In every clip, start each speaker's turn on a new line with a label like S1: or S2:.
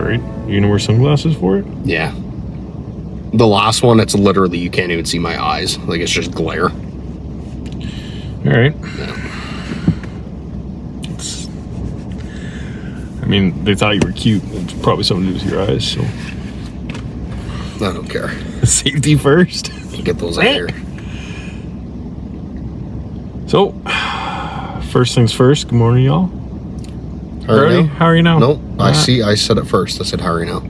S1: right? You gonna wear sunglasses for it?
S2: Yeah. The last one, it's literally, you can't even see my eyes. Like, it's just glare.
S1: All right.
S2: Yeah.
S1: I mean, they thought you were cute. It's probably something to do with your eyes, so.
S2: I don't care.
S1: Safety first.
S2: Get those out of here.
S1: So, first things first, good morning, y'all. How are you now?
S2: Nope, I said it first. I said, how are you now?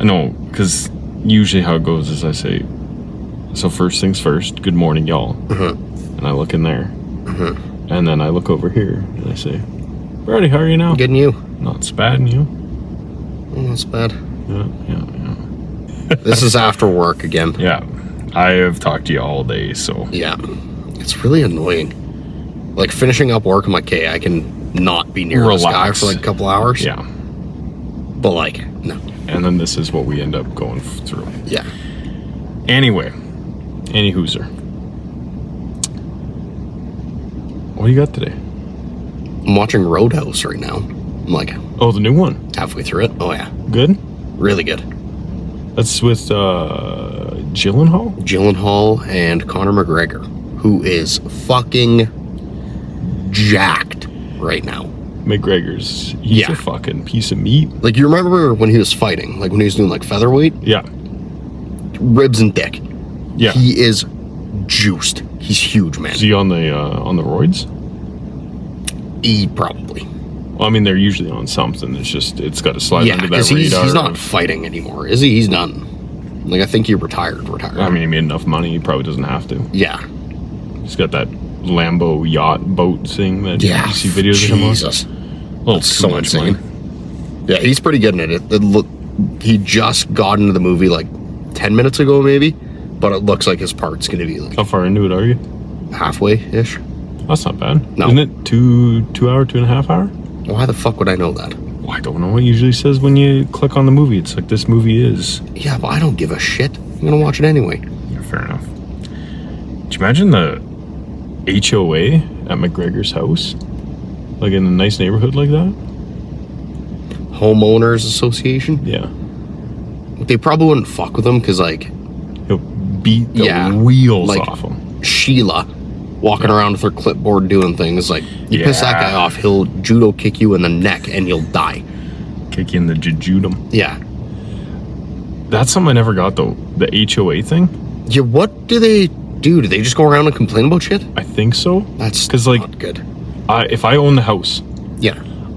S1: I know, because usually how it goes is I say, so first things first, good morning, y'all. And I look in there. And then I look over here and I say, Brody, how are you now?
S2: Good and you?
S1: Not so bad, and you?
S2: Not so bad.
S1: Yeah.
S2: This is after work again.
S1: Yeah. I have talked to you all day, so.
S2: Yeah. It's really annoying. Like, finishing up work, I'm like, okay, I can not be near this guy for like a couple hours.
S1: Yeah.
S2: But like, no.
S1: And then this is what we end up going through.
S2: Yeah.
S1: Anyway, any hooser. What do you got today?
S2: I'm watching Roadhouse right now. I'm like,
S1: oh, the new one.
S2: Halfway through it. Oh yeah.
S1: Good?
S2: Really good.
S1: That's with Gyllenhaal?
S2: Gyllenhaal and Conor McGregor, who is fucking jacked right now.
S1: McGregor's, he's a fucking piece of meat.
S2: Like, you remember when he was fighting, like when he was doing like featherweight?
S1: Yeah.
S2: Ribs and dick.
S1: Yeah.
S2: He is juiced. He's huge, man.
S1: Is he on the roids?
S2: Probably.
S1: Well, I mean, they're usually on something. It's just, it's got to slide under that radar.
S2: He's not fighting anymore, is he? He's done. Like, I think he retired.
S1: I mean, he made enough money. He probably doesn't have to.
S2: Yeah.
S1: He's got that Lambo yacht boat thing that you see videos of him on.
S2: Jesus.
S1: Well,
S2: so insane. Yeah, he's pretty good at it. He just got into the movie like 10 minutes ago, maybe, but it looks like his part's going to be like...
S1: How far into it are you?
S2: Halfway-ish.
S1: That's not bad.
S2: No.
S1: Isn't it 2.5 hour?
S2: Why the fuck would I know that?
S1: Well, I don't know. It usually says when you click on the movie, it's like, this movie is...
S2: Yeah, but I don't give a shit. I'm going to watch it anyway.
S1: Yeah, fair enough. Did you imagine the HOA at McGregor's house? Like in a nice neighborhood like that?
S2: Homeowners Association?
S1: Yeah.
S2: They probably wouldn't fuck with him because, like...
S1: He'll beat the wheels off him.
S2: Sheila walking around with her clipboard doing things. Like, you piss that guy off, he'll judo kick you in the neck and you'll die.
S1: Kick you in the jujudum.
S2: Yeah.
S1: That's something I never got, though. The HOA thing.
S2: Yeah, what do they do? Do they just go around and complain about shit?
S1: I think so.
S2: That's
S1: not
S2: good.
S1: If I own the house,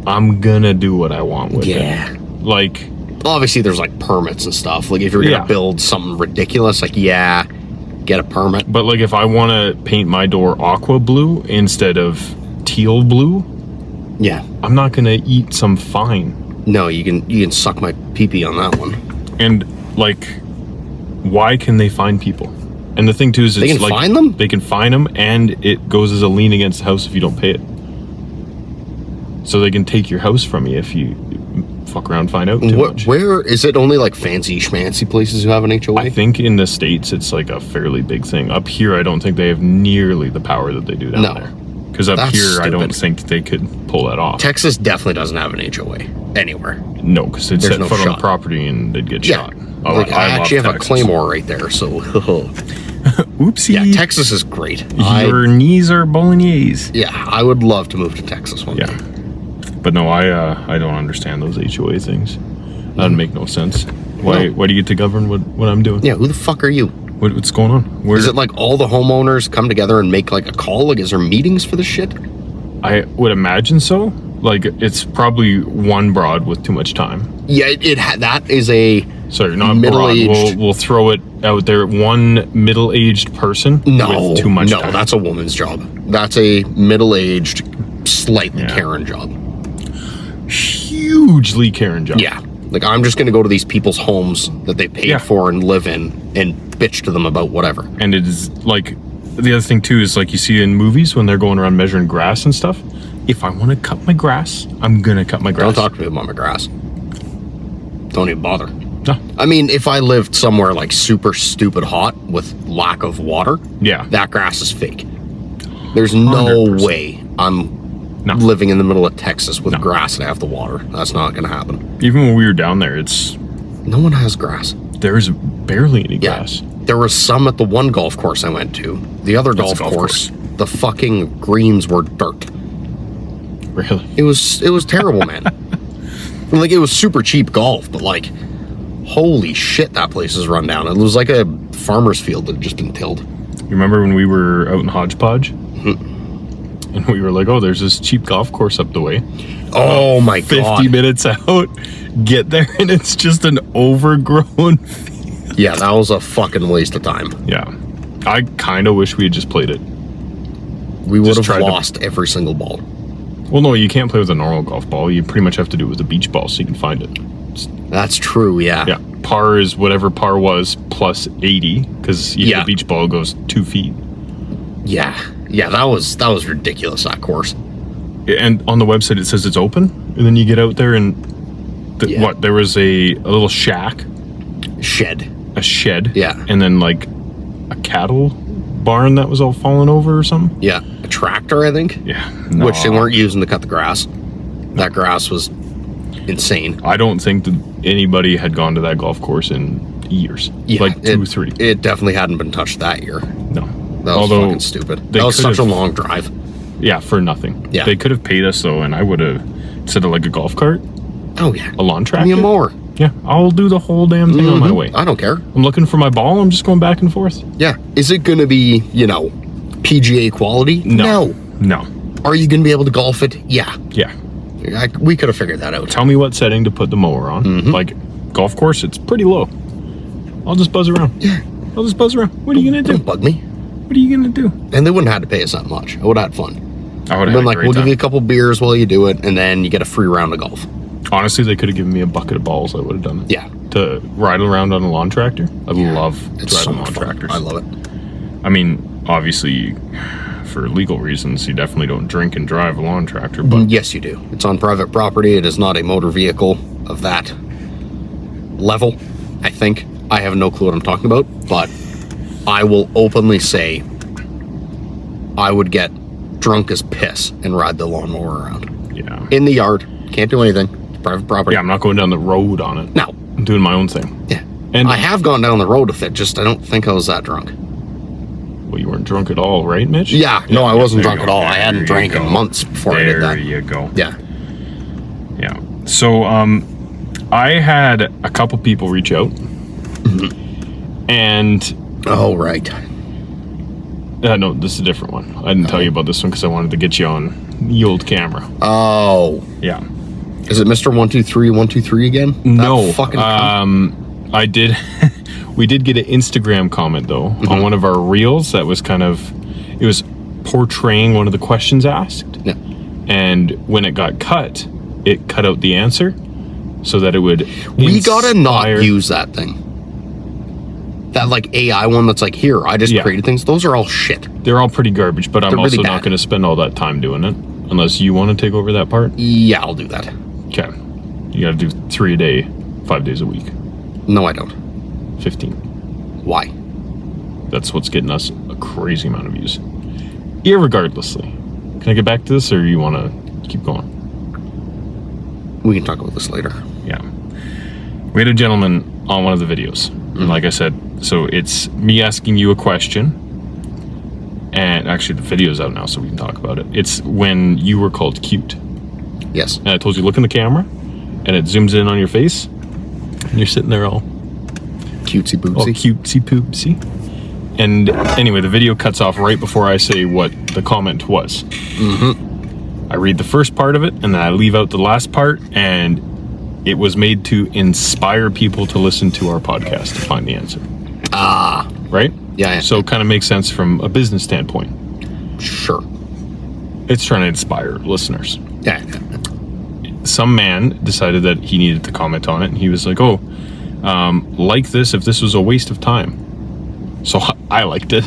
S1: I'm gonna do what I want with it. Like,
S2: obviously there's like permits and stuff. Like, if you're gonna build something ridiculous, like, get a permit.
S1: But like, if I want to paint my door aqua blue instead of teal blue, I'm not gonna eat some fine.
S2: No, you can suck my pee-pee on that one.
S1: And like, why can they fine people? And the thing too is,
S2: they can fine them.
S1: They can fine them, and it goes as a lien against the house if you don't pay it. So they can take your house from you if you fuck around and find out too much.
S2: Where is it? Only like fancy schmancy places who have an HOA?
S1: I think in the States it's like a fairly big thing. Up here, I don't think they have nearly the power that they do down there. Because up here, stupid. I don't think they could pull that off.
S2: Texas definitely doesn't have an HOA anywhere.
S1: No, because they'd set foot on the property and they'd get shot.
S2: Oh, like, I actually have Texas. A Claymore right there, so...
S1: Oopsie.
S2: Yeah, Texas is great.
S1: Your knees are bolognese.
S2: Yeah, I would love to move to Texas one day.
S1: But no, I don't understand those HOA things. That doesn't make no sense. Why do you get to govern what I'm doing?
S2: Yeah, who the fuck are you?
S1: What's going on?
S2: Is it like all the homeowners come together and make like a call? Like, is there meetings for this shit?
S1: I would imagine so. Like, it's probably one broad with too much time.
S2: Yeah, that is a...
S1: Sorry, not broad. We'll throw it out there. One middle-aged person with too much time.
S2: No, that's a woman's job. That's a middle-aged, slightly Karen job.
S1: Hugely Karen job.
S2: Yeah. Like, I'm just going to go to these people's homes that they paid for and live in and bitch to them about whatever.
S1: And it is, like, the other thing, too, is, like, you see in movies when they're going around measuring grass and stuff. If I want to cut my grass, I'm going to cut my grass.
S2: Don't talk to me about my grass. Don't even bother.
S1: No.
S2: I mean, if I lived somewhere, like, super stupid hot with lack of water, that grass is fake. There's no 100%. Way I'm
S1: No.
S2: living in the middle of Texas with grass and half the water. That's not going to happen.
S1: Even when we were down there,
S2: No one has grass.
S1: there's barely any grass.
S2: There was some at the one golf course I went to. The other golf course, the fucking greens were dirt.
S1: Really?
S2: It was terrible, man. Like, it was super cheap golf, but like, holy shit, that place is run down. It was like a farmer's field that had just been tilled.
S1: You remember when we were out in Hodgepodge? And we were like, oh, there's this cheap golf course up the way.
S2: Oh my god.
S1: 50 minutes out, get there, and it's just an overgrown
S2: Yeah, that was a fucking waste of time.
S1: Yeah. I kind of wish we had just played it.
S2: We would have lost every single ball.
S1: Well, no, you can't play with a normal golf ball. You pretty much have to do it with a beach ball so you can find it.
S2: That's true, yeah.
S1: Yeah. Par is whatever par was plus 80, because the beach ball goes 2 feet.
S2: Yeah. Yeah, that was ridiculous, that course.
S1: And on the website it says it's open, and then you get out there and there was a little shack, a shed, and then like a cattle barn that was all fallen over or something.
S2: Yeah, a tractor, I think.
S1: Yeah,
S2: which they weren't using to cut the grass. That grass was insane.
S1: I don't think that anybody had gone to that golf course in years.
S2: Yeah,
S1: like 2 or 3.
S2: It definitely hadn't been touched that year.
S1: No,
S2: that was fucking stupid. That was such a long drive.
S1: Yeah, for nothing.
S2: Yeah,
S1: they could have paid us though, and I would have, instead of like a golf cart.
S2: Oh yeah,
S1: a lawn tractor.
S2: Give me a mower.
S1: Yeah, I'll do the whole damn thing on my way.
S2: I don't care.
S1: I'm looking for my ball. I'm just going back and forth.
S2: Yeah. Is it going to be, PGA quality? No. Are you going to be able to golf it? Yeah.
S1: Yeah.
S2: We could have figured that out.
S1: Tell me what setting to put the mower on. Like, golf course, it's pretty low. I'll just buzz around.
S2: Yeah.
S1: I'll just buzz around. What are you going to do?
S2: Don't bug me.
S1: What are you going to do?
S2: And they wouldn't have had to pay us that much. I would have had fun.
S1: I would have
S2: been like, we'll give you a couple beers while you do it, and then you get a free round of golf.
S1: Honestly, they could have given me a bucket of balls. I would have done it.
S2: Yeah.
S1: To ride around on a lawn tractor. I love
S2: It's
S1: driving
S2: so
S1: lawn tractors.
S2: I love it.
S1: I mean, obviously, for legal reasons, you definitely don't drink and drive a lawn tractor. But
S2: yes, you do. It's on private property. It is not a motor vehicle of that level, I think. I have no clue what I'm talking about, but I will openly say I would get drunk as piss and ride the lawnmower around.
S1: Yeah.
S2: In the yard. Can't do anything. It's private property.
S1: Yeah, I'm not going down the road on it.
S2: No.
S1: I'm doing my own thing.
S2: Yeah.
S1: And
S2: I have gone down the road with it, just I don't think I was that drunk.
S1: Well, you weren't drunk at all, right, Mitch?
S2: Yeah. No, I wasn't drunk at all. I hadn't drank in months before I did that.
S1: There you go.
S2: Yeah.
S1: Yeah. So, I had a couple people reach out. And...
S2: Oh, right.
S1: no, this is a different one. I didn't tell you about this one because I wanted to get you on the old camera.
S2: Oh.
S1: Yeah.
S2: Is it Mr. 123 again?
S1: No.
S2: That fucking
S1: I did... We did get an Instagram comment, though, on one of our reels that was kind of... It was portraying one of the questions asked.
S2: Yeah.
S1: And when it got cut, it cut out the answer so that it would
S2: We gotta not use that thing. That, like, AI one that's like, here, I just created things. Those are all shit.
S1: They're all pretty garbage, but I'm
S2: really
S1: also
S2: bad.
S1: not going to spend all that time doing it. Unless you want to take over that part.
S2: Yeah, I'll do that.
S1: Okay. You got to do 3 a day, 5 days a week.
S2: No, I don't.
S1: 15.
S2: Why?
S1: That's what's getting us a crazy amount of views. Irregardlessly. Can I get back to this, or you want to keep going?
S2: We can talk about this later.
S1: Yeah. We had a gentleman on one of the videos. And like I said, so it's me asking you a question. And actually the video's out now, so we can talk about it. It's when you were called cute.
S2: Yes.
S1: And I told you, look in the camera, and it zooms in on your face. And you're sitting there all
S2: cutesy boopsy.
S1: all cutesy poopsy. And anyway, the video cuts off right before I say what the comment was. I read the first part of it, and then I leave out the last part, and it was made to inspire people to listen to our podcast to find the answer.
S2: Ah.
S1: Right?
S2: Yeah.
S1: So it kind of makes sense from a business standpoint.
S2: Sure.
S1: It's trying to inspire listeners.
S2: Yeah.
S1: Some man decided that he needed to comment on it, and he was like, oh, like this if this was a waste of time. So I liked it.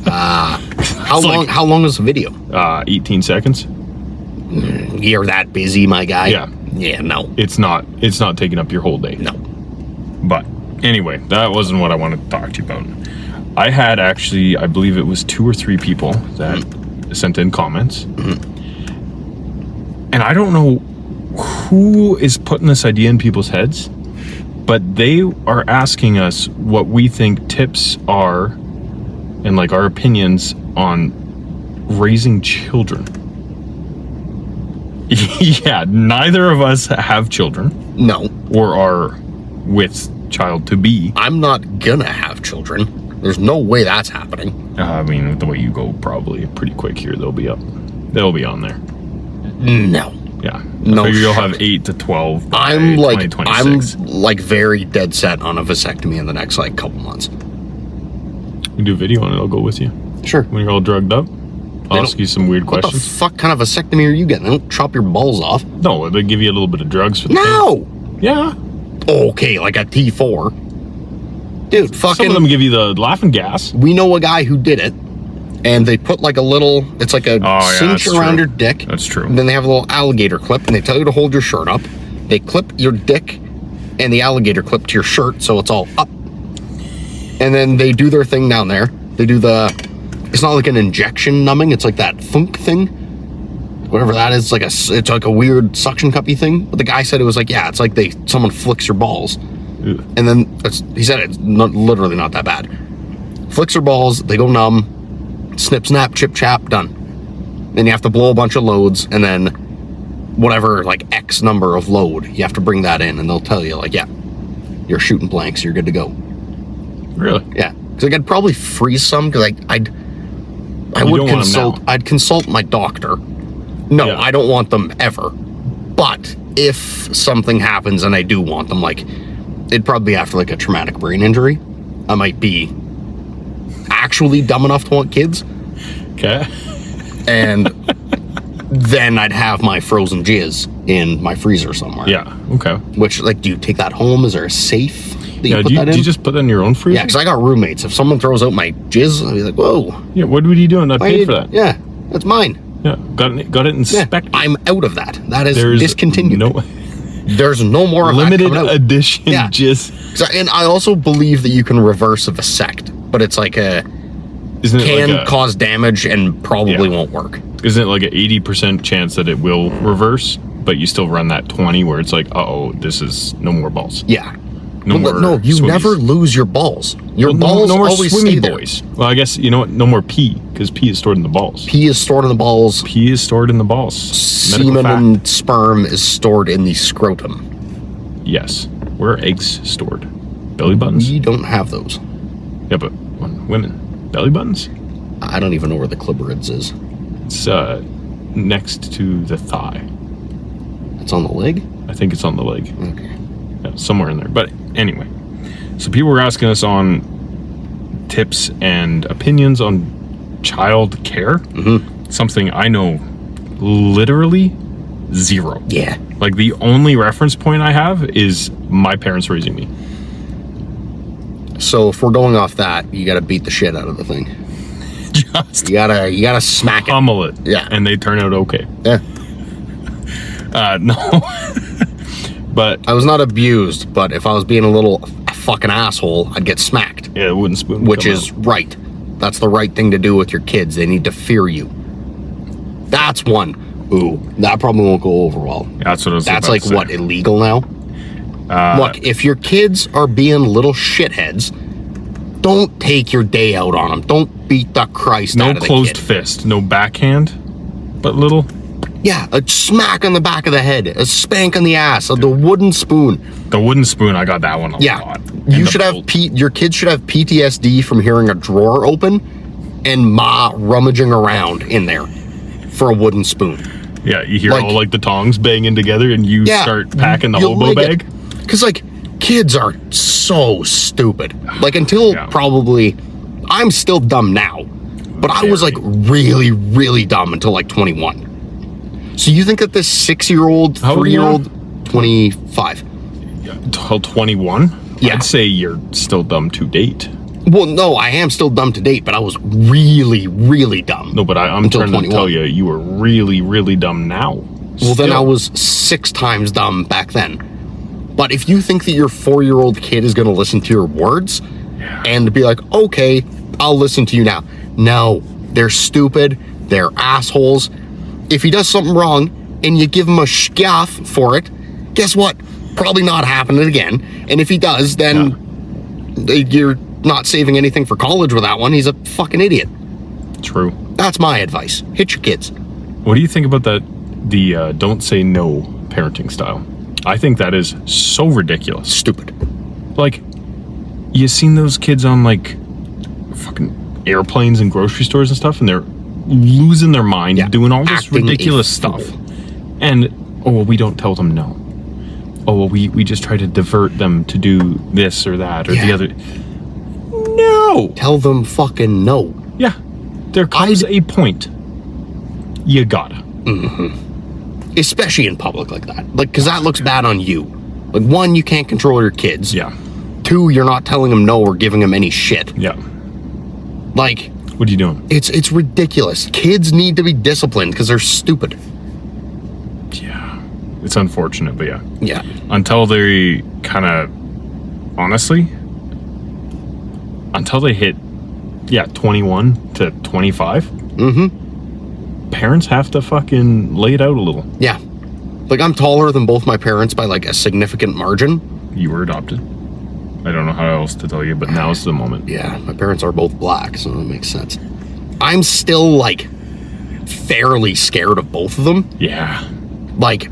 S2: How long is the video?
S1: 18 seconds.
S2: You're that busy, my guy?
S1: Yeah.
S2: Yeah, no.
S1: It's not taking up your whole day.
S2: No.
S1: But anyway, that wasn't what I wanted to talk to you about. I had actually, I believe it was 2 or 3 people that sent in comments. And I don't know who is putting this idea in people's heads, but they are asking us what we think tips are and like our opinions on raising children. Yeah, neither of us have children.
S2: No.
S1: Or are with child to be.
S2: I'm not gonna have children. There's no way that's happening.
S1: I mean, the way you go, probably pretty quick here, they'll be up. They'll be on there.
S2: No.
S1: Yeah.
S2: No
S1: I figure you'll
S2: shot.
S1: have 8 to 12 by
S2: I'm
S1: 2026.
S2: very dead set on a vasectomy in the next like couple months.
S1: You do a video on it, I'll go with you.
S2: Sure.
S1: When you're all drugged up, I'll ask you some weird
S2: What
S1: questions.
S2: the fuck kind of vasectomy are you getting? They don't chop your balls off.
S1: No, they give you a little bit of drugs for the
S2: No.
S1: pain. Yeah.
S2: Okay, like a T4. Dude,
S1: Some
S2: fucking.
S1: of them give you the laughing gas.
S2: We know a guy who did it, and they put like a little. It's like a cinch
S1: that's
S2: around
S1: true.
S2: your dick.
S1: That's true.
S2: And then they have a little alligator clip, and they tell you to hold your shirt up. They clip your dick and the alligator clip to your shirt, so it's all up. And then they do their thing down there. They do the. It's not like an injection numbing. It's like that thunk thing, whatever that is. It's like a weird suction cuppy thing. But the guy said it was like, yeah, it's like someone flicks your balls.
S1: Ugh.
S2: And then he said it's literally not that bad. Flicks your balls, they go numb, snip, snap, chip, chap, done. Then you have to blow a bunch of loads, and then whatever, like X number of load, you have to bring that in, and they'll tell you, like, yeah, you're shooting blanks, you're good to go.
S1: Really?
S2: Yeah, because I'd probably freeze some, because I
S1: You
S2: would
S1: don't want 'em
S2: consult.
S1: now.
S2: I'd consult my doctor. No,
S1: Yeah.
S2: I don't want them ever. But if something happens and I do want them, like, it'd probably be after like a traumatic brain injury. I might be actually dumb enough to want kids,
S1: Okay.
S2: and then I'd have my frozen jizz in my freezer somewhere.
S1: Yeah. Okay.
S2: Which, like, do you take that home? Is there a safe that you
S1: Yeah.
S2: put
S1: Do you,
S2: that in?
S1: do you just put that in your own freezer?
S2: Yeah, because I got roommates. If someone throws out my jizz, I'd be like, whoa.
S1: Yeah. What would you do? And I
S2: why
S1: paid
S2: did-
S1: for that.
S2: Yeah, that's mine.
S1: Yeah. Got it
S2: Yeah,
S1: inspected.
S2: I'm out of that. That is
S1: There's
S2: discontinued.
S1: No
S2: There's no more of that
S1: limited
S2: coming out.
S1: edition.
S2: Yeah.
S1: Just
S2: And I also believe that you can reverse a vasect, but it's like
S1: isn't it
S2: can
S1: like
S2: cause damage and probably
S1: Yeah.
S2: won't work.
S1: isn't it like an 80% chance that it will reverse, but you still run that 20 where it's like, uh-oh, this is no more balls.
S2: Yeah.
S1: No
S2: But
S1: more
S2: no, you
S1: swimmies.
S2: never lose your balls. Your
S1: Well,
S2: balls
S1: no more
S2: always
S1: swimmy
S2: stay there.
S1: boys. Well, I guess you know what? No more pee because pee is stored in the balls.
S2: Pee is stored in the balls.
S1: Pee is stored in the balls. Medical
S2: Semen
S1: fact.
S2: and sperm is stored in the scrotum.
S1: Yes. Where are eggs stored? Belly buttons?
S2: We don't have those.
S1: Yeah, but on women. Belly buttons?
S2: I don't even know where the clitorids is.
S1: It's next to the thigh.
S2: It's on the leg?
S1: I think it's on the leg.
S2: Okay.
S1: Yeah, somewhere in there. But anyway. So people were asking us on tips and opinions on child care.
S2: Mm-hmm.
S1: Something I know literally zero.
S2: Yeah.
S1: Like the only reference point I have is my parents raising me.
S2: So if we're going off that, you gotta beat the shit out of the thing.
S1: Just
S2: You gotta smack it.
S1: pummel it.
S2: Yeah.
S1: And they turn out okay.
S2: Yeah.
S1: No. But
S2: I was not abused, but if I was being a little fucking asshole, I'd get smacked.
S1: yeah, the wooden spoon. would
S2: Which
S1: come
S2: is
S1: out.
S2: right. That's the right thing to do with your kids. They need to fear you. That's one. Ooh, that probably won't go over well.
S1: That's what I was
S2: That's
S1: about
S2: like
S1: to say.
S2: what, illegal now? Look, if your kids are being little shitheads, don't take your day out on them. Don't beat the Christ
S1: No
S2: out of the
S1: closed
S2: kid.
S1: fist, no backhand, but little.
S2: Yeah, a smack on the back of the head, a spank on the ass, the wooden spoon.
S1: The wooden spoon, I got that one a
S2: Yeah,
S1: lot.
S2: you
S1: And the
S2: should have
S1: belt.
S2: your kids should have PTSD from hearing a drawer open and ma rummaging around in there for a wooden spoon.
S1: Yeah, you hear
S2: like-
S1: all like the tongs banging together, and you
S2: Yeah,
S1: start packing the
S2: you'll
S1: hobo
S2: leg it.
S1: bag.
S2: Because, like, kids are so stupid. Like, until
S1: Yeah.
S2: probably, I'm still dumb now, but I was, like, really, really dumb until, like, 21. So you think that this 6-year-old,
S1: How old are you
S2: 3-year-old, 25.
S1: Till 21.
S2: Yeah.
S1: I'd say you're still dumb to date.
S2: Well, no, I am still dumb to date, but I was really, really dumb.
S1: No, but I'm
S2: Until
S1: trying to
S2: 21.
S1: tell you were really, really dumb now.
S2: Well, then I
S1: Still.
S2: was 6 times dumb back then. But if you think that your 4-year-old kid is going to listen to your words and be like, okay, I'll listen to you now. No, they're stupid. They're assholes. If he does something wrong, and you give him a scaff for it, guess what? Probably not happening again. And if he does, then you're not saving anything for college with that one. He's a fucking idiot.
S1: True.
S2: That's my advice. Hit your kids.
S1: What do you think about that? The don't say no parenting style. I think that is so ridiculous.
S2: Stupid.
S1: Like, you seen those kids on like fucking airplanes and grocery stores and stuff, and they're losing their mind, doing all this
S2: Acting
S1: ridiculous stuff. And oh, well, we don't tell them no. Oh, well, we just try to divert them to do this or that or the other. No.
S2: Tell them fucking no.
S1: Yeah. There comes a point. You gotta.
S2: Especially in public like that. Like, because that looks bad on you. Like, one, you can't control your kids.
S1: Yeah.
S2: Two, you're not telling them no or giving them any shit.
S1: Yeah.
S2: Like,
S1: what are you doing?
S2: It's ridiculous. Kids need to be disciplined because they're stupid.
S1: Yeah. It's unfortunate, but yeah.
S2: Yeah.
S1: Until they kind of, honestly, until they hit, 21 to 25, parents have to fucking lay it out a little.
S2: Yeah. Like, I'm taller than both my parents by, like, a significant margin.
S1: You were adopted. I don't know how else to tell you, but now's the moment.
S2: Yeah, my parents are both black, so that makes sense. I'm still, like, fairly scared of both of them.
S1: Yeah.
S2: Like,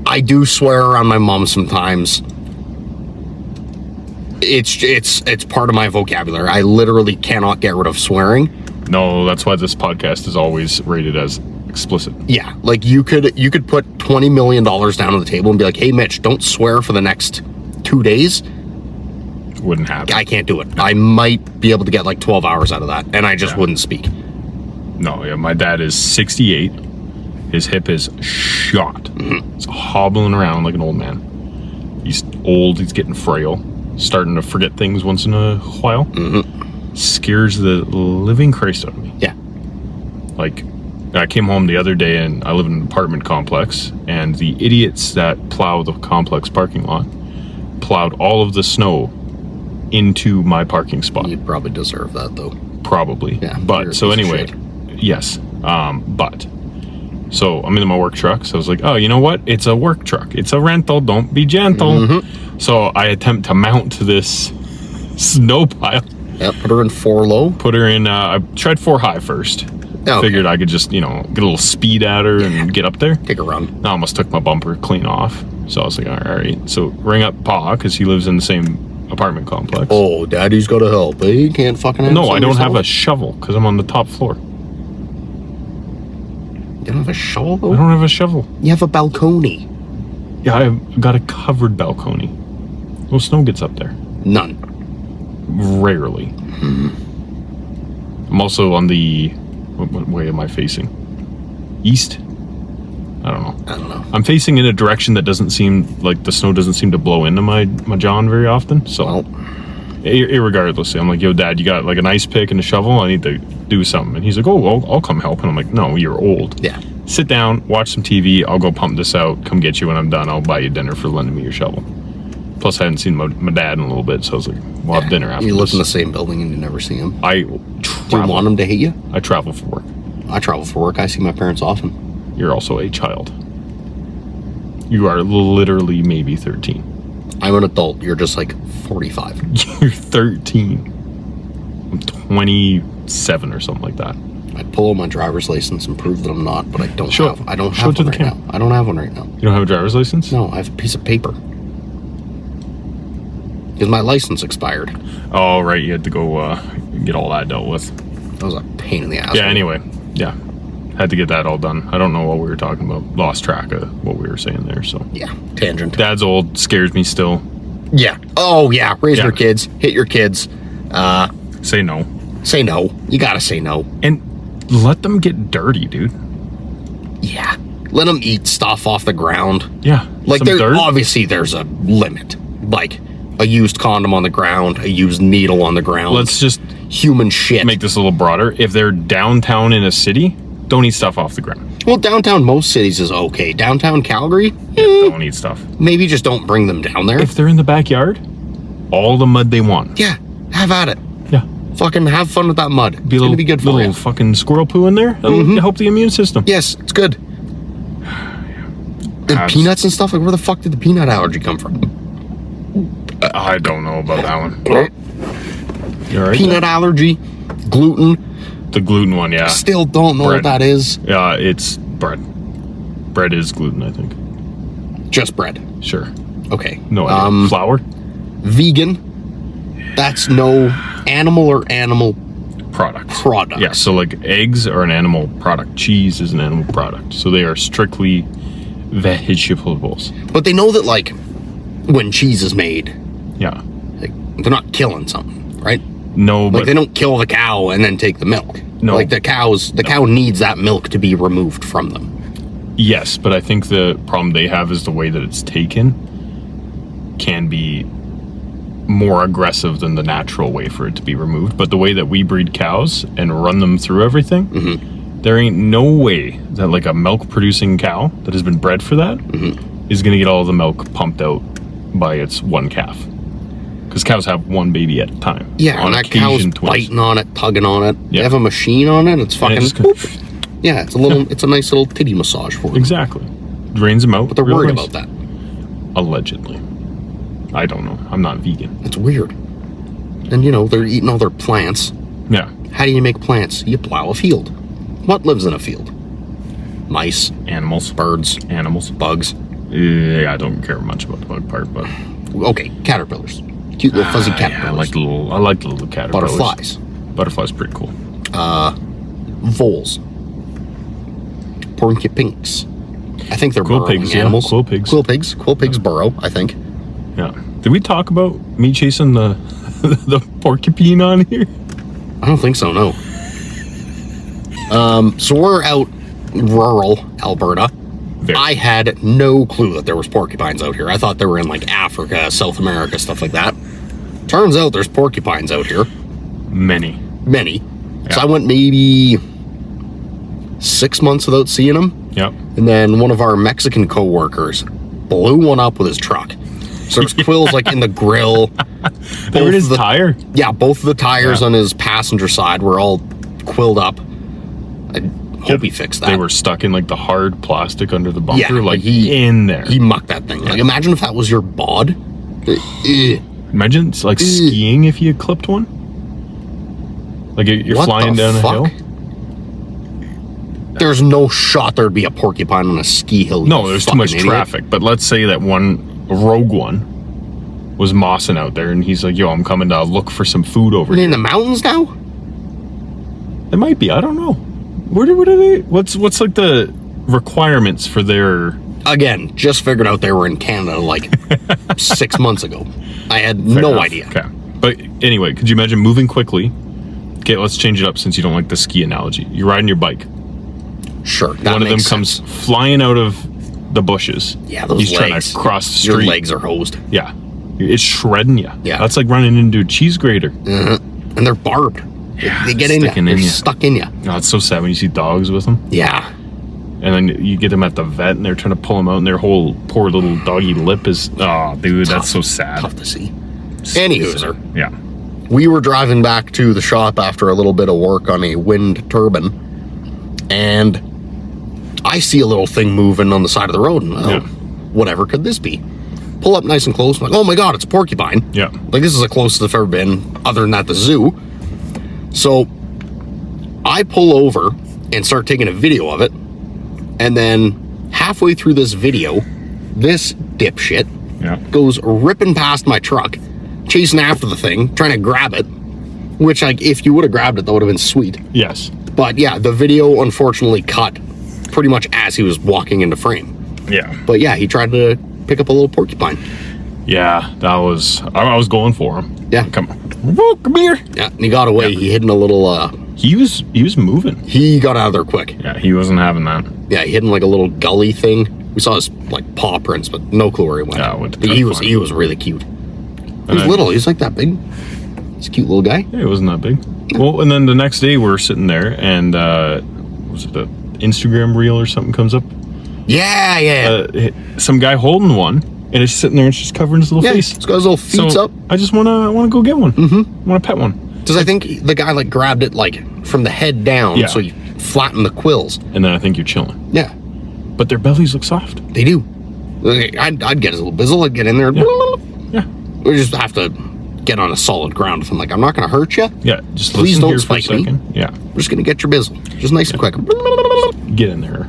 S2: I do swear around my mom sometimes. It's part of my vocabulary. I literally cannot get rid of swearing.
S1: No, that's why this podcast is always rated as explicit.
S2: Yeah, like you could put $20 million down on the table and be like, hey, Mitch, don't swear for the next 2 days.
S1: Wouldn't happen.
S2: I can't do it. I might be able to get like 12 hours out of that, and I just wouldn't speak.
S1: No, yeah, my dad is 68. His hip is shot. He's hobbling around like an old man. He's old, he's getting frail, starting to forget things once in a while. Scares the living Christ out of me.
S2: Yeah.
S1: Like, I came home the other day and I live in an apartment complex, and the idiots that plow the complex parking lot plowed all of the snow into my parking spot.
S2: You'd probably deserve that, though.
S1: Probably.
S2: Yeah.
S1: But so anyway, yes. But so I'm in my work truck. So I was like, oh, you know what? It's a work truck. It's a rental. Don't be gentle. So I attempt to mount this snow pile.
S2: Yeah, put her in 4 low.
S1: Put her in, I tried 4 high first.
S2: Okay.
S1: Figured I could just, get a little speed at her and get up there.
S2: Take a run.
S1: I almost took my bumper clean off. So I was like, all right. So ring up Pa, because he lives in the same apartment complex.
S2: Oh, Daddy's got to help. He can't fucking.
S1: No, I don't have a shovel because I'm on the top floor.
S2: You don't have a shovel, though?
S1: I don't have a shovel.
S2: You have a balcony.
S1: Yeah, I've got a covered balcony. No snow gets up there.
S2: None.
S1: Rarely. I'm also on the... What way am I facing? East? I don't know. I'm facing in a direction that doesn't seem... Like, the snow doesn't seem to blow into my john very often, so...
S2: Well,
S1: irregardless, I'm like, yo, Dad, you got, like, an ice pick and a shovel? I need to do something. And he's like, oh, I'll come help. And I'm like, no, you're old.
S2: Yeah.
S1: Sit down, watch some TV, I'll go pump this out, come get you when I'm done, I'll buy you dinner for lending me your shovel. Plus, I hadn't seen my dad in a little bit, so I was like, we'll have dinner after
S2: You live
S1: this.
S2: in the same building and you never see him.
S1: I
S2: Do you
S1: travel.
S2: want him to hate you?
S1: I travel for work.
S2: I travel for work. I see my parents often.
S1: You're also a child. You are literally maybe 13.
S2: I'm an adult. You're just like 45.
S1: You're 13. I'm 27 or something like that.
S2: I'd pull out my driver's license and prove that I'm not, but I don't have
S1: Show
S2: one
S1: it to
S2: right
S1: the
S2: now.
S1: camera.
S2: I don't have one right now.
S1: You don't have a driver's license?
S2: No, I have a piece of paper. Because my license expired.
S1: Oh, right. You had to go get all that dealt with.
S2: That was a pain in the ass.
S1: Yeah, anyway. Yeah. Had to get that all done. I don't know what we were talking about. Lost track of what we were saying there, so.
S2: Yeah, tangent.
S1: Dad's old. Scares me still.
S2: Yeah. Oh, yeah. Raise your kids. Hit your kids.
S1: Say no.
S2: Say no. You gotta say no.
S1: And let them get dirty, dude.
S2: Yeah. Let them eat stuff off the ground.
S1: Yeah.
S2: Like,
S1: some dirt.
S2: obviously there's a limit. Like, a used condom on the ground, a used needle on the ground.
S1: Let's just
S2: human shit.
S1: make this a little broader. If they're downtown in a city, don't eat stuff off the ground.
S2: Well, downtown most cities is okay. Downtown Calgary,
S1: Don't eat stuff.
S2: maybe just don't bring them down there.
S1: If they're in the backyard, all the mud they want.
S2: Yeah, have at it.
S1: Yeah.
S2: Fucking have fun with that mud. It's
S1: Be a
S2: gonna be good for
S1: little
S2: you.
S1: fucking squirrel poo in there. That'll help the immune system.
S2: Yes, it's good. And peanuts and stuff? Like, where the fuck did the peanut allergy come from?
S1: I don't know about that one. You all right
S2: Peanut allergy, gluten.
S1: The gluten one, yeah.
S2: Still don't know what that is.
S1: Yeah, it's bread. Bread is gluten, I think.
S2: Just bread.
S1: Sure.
S2: Okay.
S1: No idea. Flour?
S2: Vegan. That's no animal or animal
S1: Product.
S2: product.
S1: Yeah, so like eggs are an animal product. Cheese is an animal product. So they are strictly vegetables.
S2: But they know that, like, when cheese is made,
S1: Yeah.
S2: like, they're not killing something, right?
S1: No, but
S2: Like, they don't kill the cow and then take the milk.
S1: No.
S2: Like, the cow needs that milk to be removed from them.
S1: yes, but I think the problem they have is the way that it's taken can be more aggressive than the natural way for it to be removed. But the way that we breed cows and run them through everything, there ain't no way that like a milk producing cow that has been bred for that is going to get all the milk pumped out by its one calf. Because cows have one baby at a time.
S2: Yeah,
S1: on
S2: and that cow's
S1: occasion twins.
S2: biting on it, tugging on it.
S1: Yeah.
S2: You have a machine on it, it's
S1: And
S2: fucking...
S1: it just goes-
S2: yeah, it's a little, it's a nice little titty massage for them.
S1: Exactly. Drains them out.
S2: But they're
S1: real
S2: worried
S1: nice.
S2: about that.
S1: Allegedly. I don't know. I'm not vegan.
S2: It's weird. And, you know, they're eating all their plants.
S1: Yeah.
S2: How do you make plants? You plow a field. What lives in a field? Mice,
S1: Animals.
S2: birds,
S1: Animals.
S2: bugs.
S1: Yeah, I don't care much about the bug part, but
S2: Okay, caterpillars. Cute little fuzzy
S1: yeah,
S2: caterpillars.
S1: I like the little caterpillars.
S2: Butterflies.
S1: Butterflies pretty cool.
S2: Voles. Porcupinks. I think they're
S1: Quill
S2: burrowing
S1: pigs, yeah.
S2: animals.
S1: Quill pigs.
S2: Quill pigs burrow, I think.
S1: Yeah. Did we talk about me chasing the the porcupine on here?
S2: I don't think so, no. So we're out rural Alberta.
S1: Very.
S2: I had no clue that there was porcupines out here. I thought they were in like Africa, South America, stuff like that. Turns out there's porcupines out here.
S1: Many.
S2: Many.
S1: Yeah.
S2: So I went maybe 6 months without seeing them.
S1: Yep.
S2: And then one of our Mexican co-workers blew one up with his truck. So there's quills like in the grill.
S1: They were in his tire.
S2: Yeah, both of the tires
S1: Yeah.
S2: on his passenger side were all quilled up. I hope he fixed that.
S1: They were stuck in like the hard plastic under the bumper,
S2: Yeah,
S1: like
S2: he-
S1: in there.
S2: He mucked that thing. Like, imagine if that was your bod.
S1: Imagine it's like skiing if you clipped one. Like you're
S2: What
S1: flying
S2: the
S1: down a
S2: fuck?
S1: hill.
S2: There's no shot there'd be a porcupine on a ski hill.
S1: No,
S2: you
S1: there's too
S2: fucking
S1: much
S2: idiot.
S1: traffic. But let's say that one rogue one was mossing out there, and he's like, "Yo, I'm coming to look for some food over
S2: Are they
S1: here."
S2: in the mountains now?
S1: It might be. I don't know. Where do they? What's like the requirements for their?
S2: Again, just figured out they were in Canada like 6 months ago. I had
S1: Fair
S2: no
S1: enough.
S2: idea.
S1: Okay, but anyway, could you imagine moving quickly? Okay, let's change it up since you don't like the ski analogy. You're riding your bike.
S2: Sure, that
S1: One of them
S2: makes
S1: comes
S2: sense.
S1: flying out of the bushes.
S2: Yeah, those
S1: He's trying
S2: legs.
S1: to cross the
S2: Your
S1: street.
S2: legs are hosed.
S1: Yeah, it's shredding you.
S2: Yeah.
S1: That's like running into a cheese grater.
S2: And they're barbed.
S1: Yeah,
S2: They get in you.
S1: sticking
S2: They're
S1: in ya.
S2: stuck in you.
S1: Oh, it's so sad when you see dogs with them.
S2: Yeah.
S1: And then you get them at the vet and they're trying to pull them out and their whole poor little doggy lip is, oh, dude, that's so sad.
S2: Tough to see. Anywho,
S1: Yeah.
S2: we were driving back to the shop after a little bit of work on a wind turbine, and I see a little thing moving on the side of the road, and whatever could this be? Pull up nice and close, I'm like, oh my god, it's a porcupine.
S1: Yeah.
S2: Like, this is the closest I've ever been, other than at the zoo. So I pull over and start taking a video of it, and then halfway through this video, this dipshit
S1: Yeah.
S2: goes ripping past my truck, chasing after the thing, trying to grab it, which, like, if you would have grabbed it, that would have been sweet.
S1: Yes.
S2: But yeah, the video unfortunately cut pretty much as he was walking into frame.
S1: Yeah.
S2: But yeah, he tried to pick up a little porcupine.
S1: Yeah, that was, I was going for him.
S2: Yeah.
S1: Come on. Whoa, come here.
S2: Yeah, and he got away.
S1: Yeah.
S2: He hid in a little,
S1: He was moving.
S2: he got out of there quick.
S1: Yeah, he wasn't having that.
S2: Yeah, he hid in like a little gully thing. We saw his like paw prints, but no clue where he went.
S1: Yeah, I went to
S2: But
S1: try
S2: he
S1: to
S2: was
S1: find
S2: he was really cute. He was
S1: then-
S2: little. He was like that big. He's a cute little guy.
S1: Yeah, it wasn't that big. Well, and then the next day we're sitting there and, was it the Instagram reel or something comes up?
S2: Yeah.
S1: Some guy holding one and it's sitting there and it's just covering his little
S2: Yeah,
S1: face.
S2: he's got his little feet
S1: So
S2: up.
S1: I just want to go get one. Mm-hmm. Want to pet one.
S2: Because I think the guy like grabbed it like from the head down,
S1: Yeah.
S2: so he flattened the quills.
S1: And then I think you're chilling.
S2: Yeah,
S1: But their bellies look soft.
S2: they do. I'd get his little bizzle. I'd get in there.
S1: Yeah.
S2: We just have to get on a solid ground with him. Like, I'm not going to hurt you.
S1: Yeah, just
S2: please
S1: listen
S2: don't
S1: here for a
S2: spike me.
S1: second. Yeah.
S2: We're just going to get your bizzle. Just nice and quick.
S1: Get in there.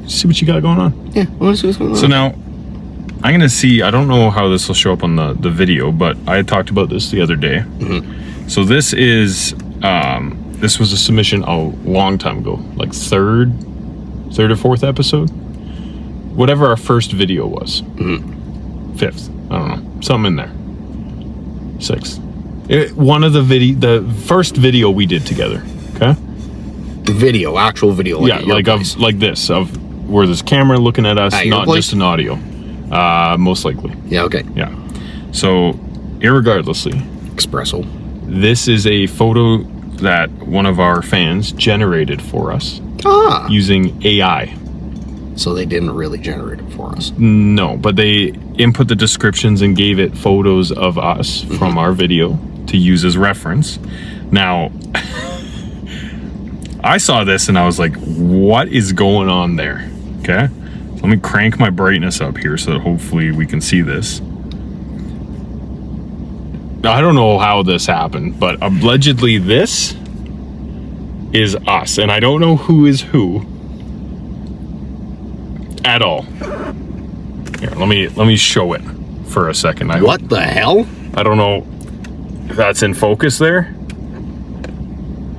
S1: See what you got going on.
S2: Yeah, I want to see what's going on.
S1: So now, I'm going to see, I don't know how this will show up on the video, but I had talked about this the other day. So this is, this was a submission a long time ago, like third or fourth episode. Whatever our first video was. Fifth, I don't know, something in there. Sixth. One of the first video we did together, okay?
S2: The actual video.
S1: Like like this, of where there's camera looking at us, not just an audio. Most likely.
S2: Yeah, okay.
S1: Yeah. So, irregardlessly.
S2: Espresso.
S1: This is a photo that one of our fans generated for us. Using AI.
S2: So they didn't really generate it for us.
S1: No, but they input the descriptions and gave it photos of us from our video to use as reference. Now, I saw this and I was like, what is going on there? Okay. Let me crank my brightness up here so that hopefully we can see this. I don't know how this happened, but allegedly this is us, and I don't know who is who at all. Here, let me show it for a second.
S2: What the hell?
S1: I don't know if that's in focus there.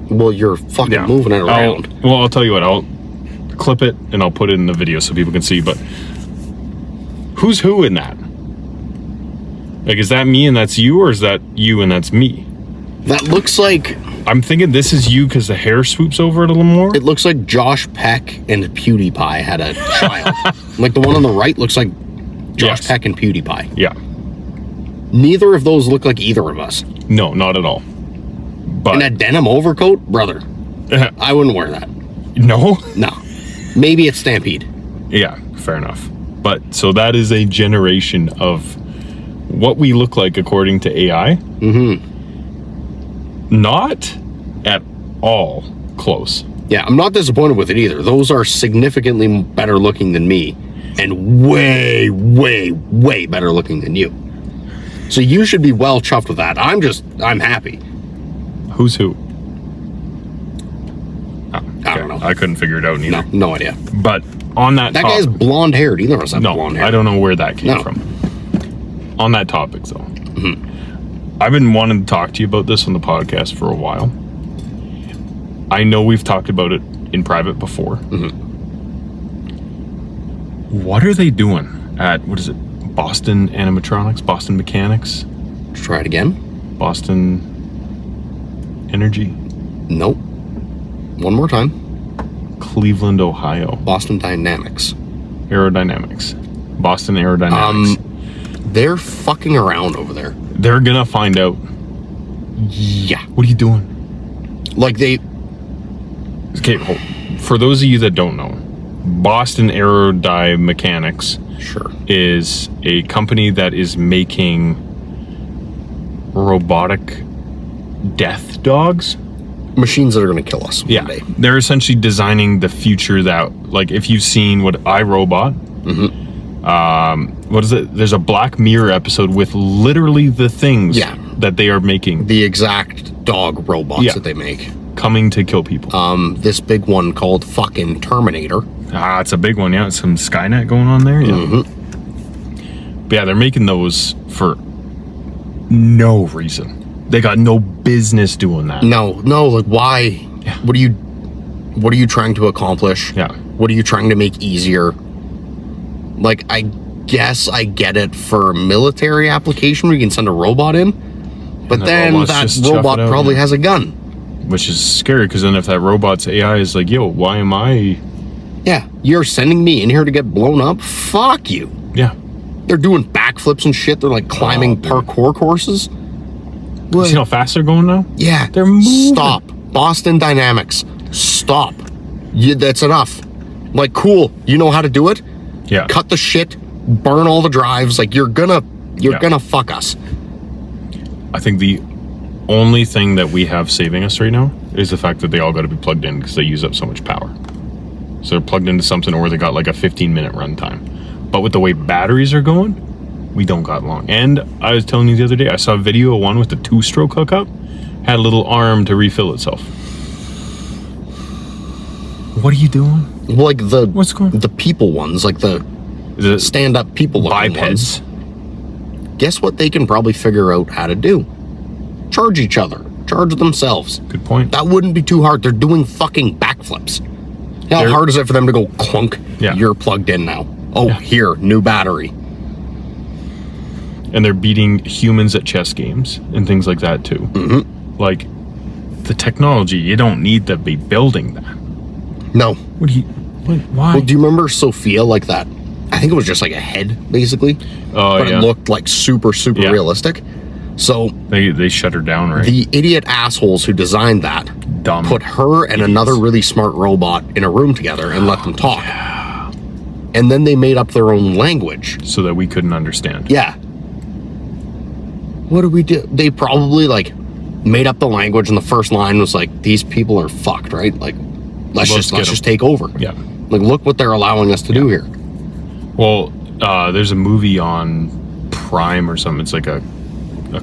S2: Well, you're fucking moving it around.
S1: I'll tell you what, I'll clip it and I'll put it in the video so people can see, but who's who in that? Like, is that me and that's you, or is that you and that's me?
S2: That looks like...
S1: I'm thinking this is you because the hair swoops over it a little more.
S2: It looks like Josh Peck and PewDiePie had a child. Like, the one on the right looks like Josh Peck and PewDiePie.
S1: Yeah.
S2: Neither of those look like either of us.
S1: No, not at all. But
S2: and a denim overcoat? Brother, I wouldn't wear that.
S1: No?
S2: No. Maybe it's Stampede.
S1: Yeah, fair enough. But, so that is a generation of what we look like according to AI. Not at all close.
S2: Yeah, I'm not disappointed with it either. Those are significantly better looking than me, and way, way, way better looking than you. So you should be well chuffed with that. I'm happy.
S1: Who's who? Oh, okay.
S2: I don't know.
S1: I couldn't figure it out neither.
S2: No idea.
S1: But on that
S2: topic, guy's blonde haired. Either of us have blonde hair.
S1: I don't know where that came from. On that topic, though. I've been wanting to talk to you about this on the podcast for a while. I know we've talked about it in private before. What are they doing at, what is it, Boston Animatronics, Boston Mechanics?
S2: Try it again.
S1: Boston Energy?
S2: Nope. One more time.
S1: Cleveland, Ohio.
S2: Boston Dynamics.
S1: Aerodynamics. Boston Aerodynamics.
S2: They're fucking around over there.
S1: They're gonna find out.
S2: Yeah.
S1: What are you doing?
S2: Like they...
S1: Okay, for those of you that don't know, Boston Aerodynamics is a company that is making robotic death dogs.
S2: Machines that are going to kill us one day.
S1: They're essentially designing the future that, like, if you've seen what iRobot, what is it? There's a Black Mirror episode with literally the things that they are making.
S2: The exact dog robots that they make.
S1: Coming to kill people.
S2: This big one called fucking Terminator.
S1: It's a big one, yeah. Some Skynet going on there, yeah. But yeah, they're making those for no reason. They got no business doing that.
S2: No, like why? Yeah. What are you trying to accomplish?
S1: Yeah.
S2: What are you trying to make easier? Like, I guess I get it for military application where you can send a robot in, but then that robot probably has a gun.
S1: Which is scary, because then if that robot's AI is like, yo, why am I...
S2: Yeah, you're sending me in here to get blown up? Fuck you.
S1: Yeah.
S2: They're doing backflips and shit. They're like climbing parkour courses.
S1: You see how fast they're going now?
S2: Yeah.
S1: They're moving.
S2: Stop. Boston Dynamics. Stop. That's enough. Like, cool. You know how to do it?
S1: Yeah.
S2: Cut the shit. Burn all the drives. Like, you're gonna fuck us.
S1: I think the only thing that we have saving us right now is the fact that they all got to be plugged in because they use up so much power. So they're plugged into something, or they got like a 15-minute runtime. But with the way batteries are going, we don't got long. And I was telling you the other day, I saw a video of one with the 2-stroke hookup, had a little arm to refill itself. What are you doing?
S2: Well, like
S1: What's going on?
S2: the people ones, like the stand-up people looking
S1: bipeds?
S2: ones. Guess what they can probably figure out how to do? Charge each other. Charge themselves.
S1: Good point.
S2: That wouldn't be too hard. They're doing fucking backflips. How hard is it for them to go clunk?
S1: Yeah.
S2: You're plugged in now. Oh,
S1: Yeah.
S2: here, new battery.
S1: And they're beating humans at chess games and things like that too.
S2: Mm-hmm.
S1: Like, the technology, you don't need to be building that.
S2: No.
S1: Why?
S2: Well, do you remember Sophia like that? I think it was just like a head, basically.
S1: Oh,
S2: but
S1: yeah.
S2: it looked like super
S1: Yeah.
S2: realistic. So
S1: They shut her down, right?
S2: the idiot assholes who designed that
S1: Dumb.
S2: put her and another really smart robot in a room together and let them talk. And then they made up their own language.
S1: So that we couldn't understand.
S2: Yeah. What do we do? They probably like made up the language, and the first line was like, "These people are fucked," right? Like, let's just take over.
S1: Yeah.
S2: Like, look what they're allowing us to do here.
S1: Well, there's a movie on Prime or something. It's like a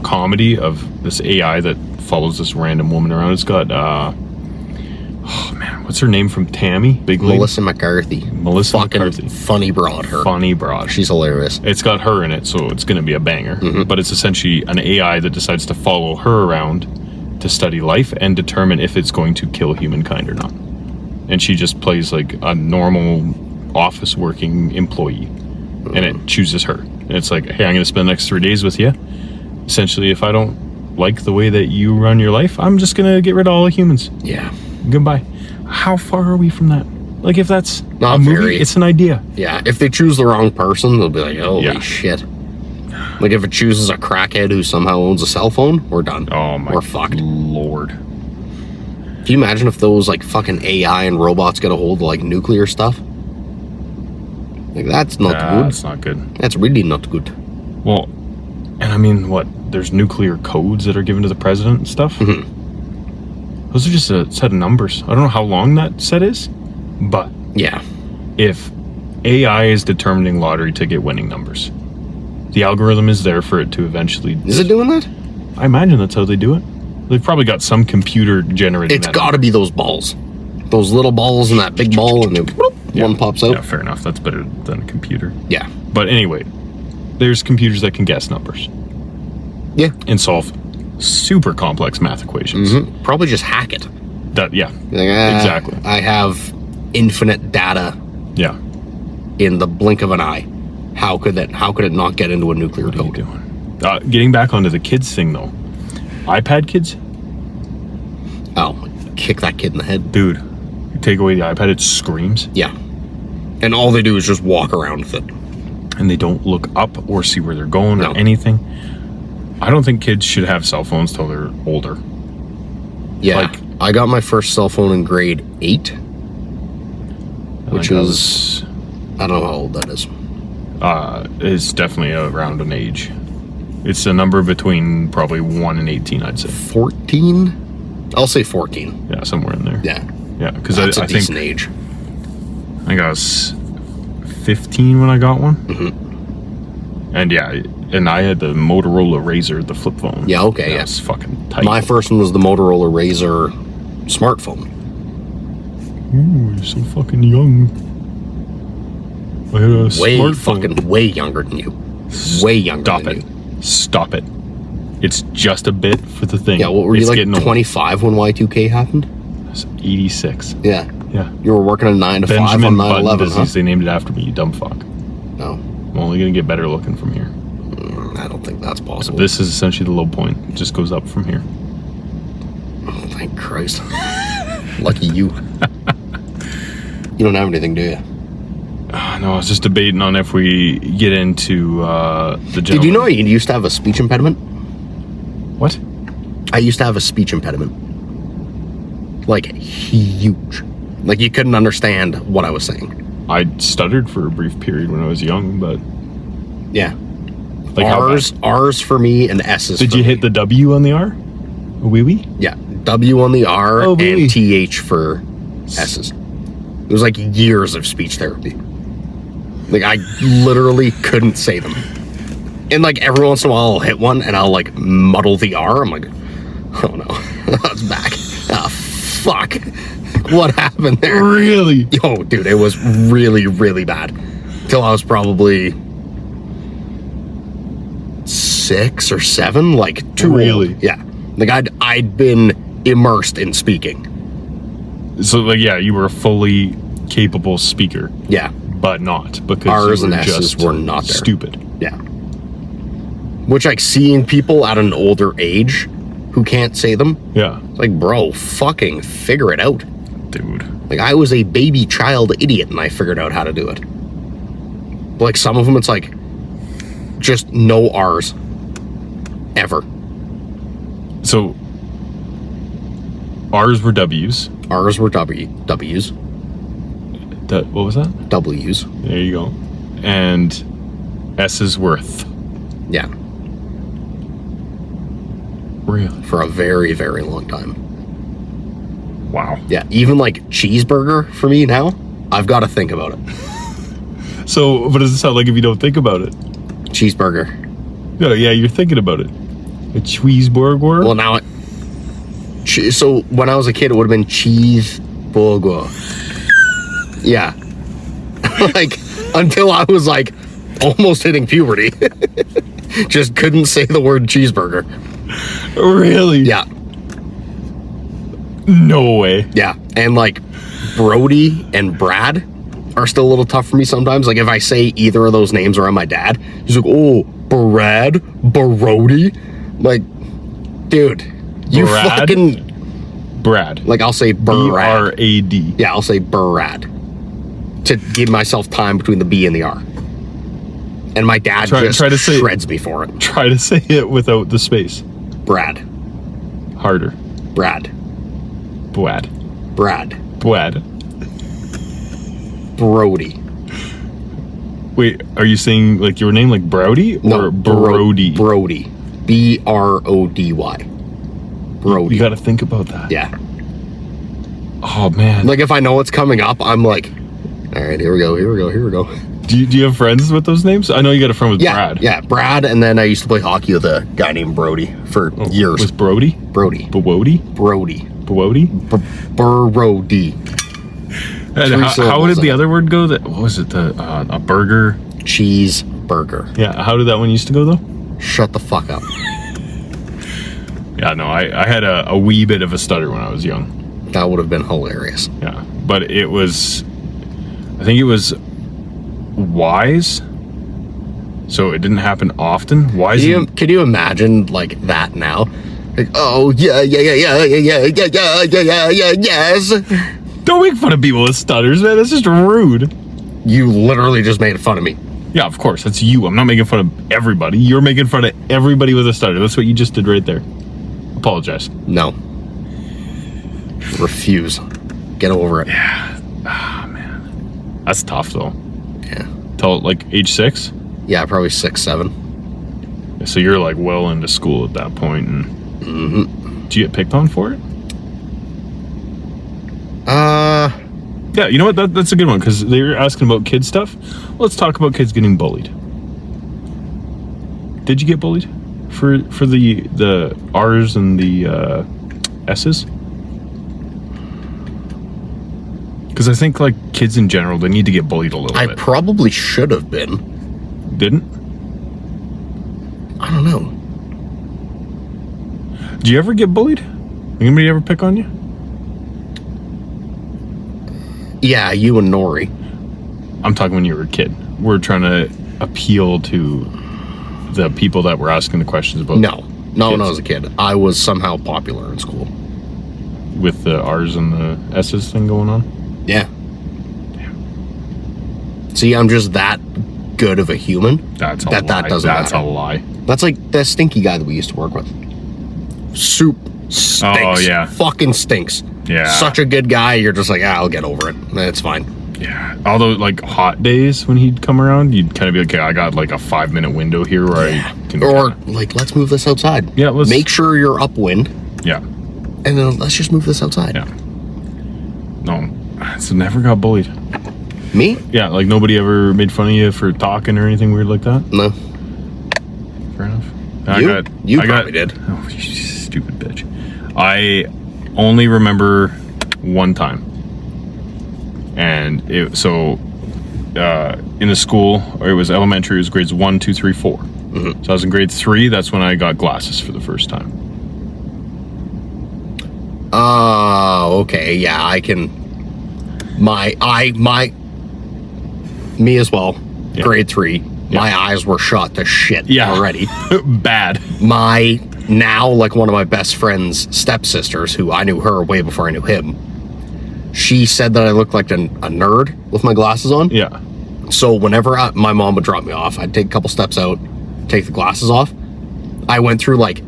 S1: comedy of this AI that follows this random woman around. It's got oh man, what's her name from Tammy? Big lady?
S2: Melissa McCarthy.
S1: Melissa
S2: Fucking
S1: McCarthy.
S2: funny broad. Her.
S1: Funny broad.
S2: She's hilarious.
S1: It's got her in it, so it's going to be a banger.
S2: Mm-hmm.
S1: But it's essentially an AI that decides to follow her around to study life and determine if it's going to kill humankind or not. And she just plays like a normal office working employee, and it chooses her. And it's like, hey, I'm going to spend the next 3 days with you. Essentially, if I don't like the way that you run your life, I'm just going to get rid of all the humans.
S2: Yeah.
S1: Goodbye. How far are we from that? Like, if that's
S2: Not
S1: a movie,
S2: very.
S1: it's an idea.
S2: Yeah. If they choose the wrong person, they'll be like, holy
S1: Yeah.
S2: shit. Like, if it chooses a crackhead who somehow owns a cell phone, we're done.
S1: Oh my
S2: We're fucked.
S1: Lord.
S2: Can you imagine if those like fucking AI and robots get a hold of like nuclear stuff? Like, that's not good.
S1: That's not good.
S2: That's really not good.
S1: Well, and I mean, what? There's nuclear codes that are given to the president and stuff.
S2: Mm-hmm.
S1: Those are just a set of numbers. I don't know how long that set is, but
S2: Yeah.
S1: if AI is determining lottery ticket winning numbers, the algorithm is there for it to eventually.
S2: Is it doing that?
S1: I imagine that's how they do it. They've probably got some computer generating.
S2: It's got to be those balls. Those little balls and that big ball, and then one pops out.
S1: Yeah, fair enough. That's better than a computer.
S2: Yeah.
S1: But anyway, there's computers that can guess numbers
S2: Yeah.
S1: and solve super complex math equations.
S2: Mm-hmm. Probably just hack it.
S1: That yeah,
S2: Like,
S1: exactly.
S2: I have infinite data
S1: Yeah.
S2: in the blink of an eye. How could it not get into a nuclear
S1: What are you
S2: code?
S1: doing? Getting back onto the kids thing though, iPad kids,
S2: Oh, kick that kid in the head.
S1: dude. You take away the iPad, it screams,
S2: Yeah. And all they do is just walk around with it.
S1: and they don't look up or see where they're going
S2: No.
S1: or anything. I don't think kids should have cell phones till they're older.
S2: Yeah.
S1: Like-
S2: I got my first cell phone in grade 8. Which
S1: Like,
S2: is, I don't know how old that is.
S1: it's definitely around an age. It's a number between probably 1 and 18, I'd say.
S2: 14? I'll say 14.
S1: Yeah, somewhere in there.
S2: Yeah.
S1: Yeah, because
S2: That's a
S1: I think
S2: decent age.
S1: I think I was 15 when I got one.
S2: Mm-hmm.
S1: And yeah, and I had the Motorola Razr, the flip phone.
S2: Yeah, okay, yeah.
S1: It's fucking tight.
S2: My first one was the Motorola Razr smartphone.
S1: Ooh, you're so fucking young. I had a
S2: Way
S1: smartphone.
S2: way younger than you. Way younger
S1: Stop
S2: than
S1: it.
S2: you.
S1: Stop it. It's just a bit for the thing.
S2: Yeah, what were you,
S1: It's
S2: like
S1: getting old.
S2: 25 when Y2K happened?
S1: It's 86.
S2: Yeah.
S1: Yeah.
S2: You were working a 9 to 5
S1: Benjamin
S2: on
S1: Button
S2: 9/11, huh?
S1: disease. They named it after me, you dumb fuck.
S2: No,
S1: I'm only gonna get better looking from here.
S2: I don't think that's possible.
S1: This is essentially the low point. It just goes up from here.
S2: Oh, thank Christ. Lucky you. You don't have anything, do you?
S1: No, I was just debating on if we get into the gentleman.
S2: Did you know you used to have a speech impediment?
S1: What?
S2: I used to have a speech impediment. Like, huge. Like, you couldn't understand what I was saying.
S1: I stuttered for a brief period when I was young, but
S2: Yeah.
S1: like how
S2: R's for me and S's
S1: did
S2: for
S1: you
S2: me.
S1: hit the W on the R? A wee wee?
S2: Yeah. W on the R
S1: Oh, wee-wee.
S2: and TH for S's. It was like years of speech therapy. Like, I literally couldn't say them. And, like, every once in a while I'll hit one and I'll, like, muddle the R. I'm like, oh no, that's back. Ah, fuck. What happened there?
S1: Really?
S2: Yo, dude, it was really, really bad. Till I was probably 6 or 7, like, too
S1: Really?
S2: old. Yeah. Like, I'd been immersed in speaking.
S1: So, like, yeah, you were a fully capable speaker.
S2: Yeah.
S1: But not, because
S2: R's
S1: you were
S2: and S's
S1: just
S2: were not there.
S1: stupid.
S2: Yeah. Which, like, seeing people at an older age who can't say them,
S1: Yeah.
S2: it's like, bro, fucking figure it out.
S1: Dude.
S2: Like, I was a baby child idiot and I figured out how to do it. But, like, some of them, it's like, just no R's. Ever.
S1: So, R's were W's.
S2: R's were W's.
S1: What was that?
S2: W's.
S1: There you go. And S's were
S2: Yeah.
S1: Really?
S2: For a very, very long time.
S1: Wow.
S2: Yeah. Even, like, cheeseburger for me now, I've got to think about it.
S1: So, what does it sound like if you don't think about it?
S2: Cheeseburger.
S1: No, yeah, you're thinking about it. A cheeseburger?
S2: Well, now so when I was a kid, it would have been cheeseburger. Yeah. Like, until I was, like, almost hitting puberty. Just couldn't say the word cheeseburger.
S1: Really?
S2: Yeah.
S1: No way.
S2: Yeah. And, like, Brody and Brad are still a little tough for me sometimes. Like, if I say either of those names around my dad, he's like, oh, Brad? Brody? Like, dude, you
S1: Brad?
S2: fucking...
S1: Brad.
S2: Like, I'll say Brad.
S1: B-R-A-D.
S2: Yeah, I'll say Brad. To give myself time between the B and the R. And my dad
S1: Try to say,
S2: shreds me for it.
S1: Try to say it without the space.
S2: Brad.
S1: Harder.
S2: Brad.
S1: Brad.
S2: Brad.
S1: Brad.
S2: Brody.
S1: Wait, are you saying, like, your name, like, Brody? Or
S2: No,
S1: Brody?
S2: Brody. B-R-O-D-Y. Brody.
S1: You gotta think about that.
S2: Yeah.
S1: Oh, man.
S2: Like, if I know what's coming up, I'm like, all right, here we go.
S1: Do you have friends with those names? I know you got a friend with
S2: Yeah,
S1: Brad.
S2: yeah, Brad, and then I used to play hockey with a guy named Brody for years.
S1: Was Brody?
S2: Brody.
S1: Brody?
S2: Brody.
S1: Brody?
S2: Brody.
S1: And how did the other word go? What was it? A burger?
S2: Cheeseburger.
S1: Yeah, how did that one used to go, though?
S2: Shut the fuck up.
S1: Yeah, no, I had a wee bit of a stutter when I was young.
S2: That would have been hilarious.
S1: Yeah, but it was... I think it was wise, so it didn't happen often. Wise.
S2: Can you imagine, like, that now? Like, oh, yes.
S1: Don't make fun of people with stutters, man. That's just rude.
S2: You literally just made fun of me.
S1: Yeah, of course. That's you. I'm not making fun of everybody. You're making fun of everybody with a stutter. That's what you just did right there. Apologize.
S2: No. Refuse. Get over it.
S1: Yeah. Ah, man. That's tough, though.
S2: Yeah.
S1: Till, like, age 6?
S2: Yeah, probably 6, 7.
S1: So you're, like, well into school at that point. And did you get picked on for it? Yeah, you know what? That's a good one, because they were asking about kid stuff. Let's talk about kids getting bullied. Did you get bullied for the R's and the S's? Because I think, like, kids in general, they need to get bullied a little bit.
S2: I probably should have been.
S1: Didn't?
S2: I don't know.
S1: Do you ever get bullied? Anybody ever pick on you?
S2: Yeah, you and Nori.
S1: I'm talking when you were a kid. We're trying to appeal to the people that were asking the questions about.
S2: No, when I was a kid. I was somehow popular in school.
S1: With the R's and the S's thing going on?
S2: Yeah. See, I'm just that good of a human.
S1: That doesn't matter. That's a lie.
S2: That's like that stinky guy that we used to work with. Soup stinks.
S1: Oh, yeah.
S2: Fucking stinks.
S1: Yeah.
S2: Such a good guy. You're just like, I'll get over it. It's fine.
S1: Yeah. Although, like, hot days when he'd come around, you'd kind of be like, okay, I got like a 5-minute window here where I can.
S2: Or, like, let's move this outside.
S1: Yeah, let's.
S2: Make sure you're upwind.
S1: Yeah.
S2: And then let's just move this outside.
S1: Yeah. No. So never got bullied.
S2: Me?
S1: Yeah, like nobody ever made fun of you for talking or anything weird like that?
S2: No.
S1: Fair enough.
S2: You probably did.
S1: Oh, you stupid bitch. I only remember one time. And in the school, or it was elementary, it was grades 1, 2, 3, 4.
S2: Mm-hmm.
S1: So I was in grade 3, that's when I got glasses for the first time.
S2: Oh, okay. Yeah, I can. Me as well.
S1: Yeah.
S2: Grade 3.
S1: Yeah.
S2: My eyes were shot to shit already.
S1: Bad.
S2: Now, like, one of my best friend's stepsisters, who I knew her way before I knew him, she said that I looked like a nerd with my glasses on.
S1: Yeah.
S2: So whenever my mom would drop me off, I'd take a couple steps out, take the glasses off. I went through like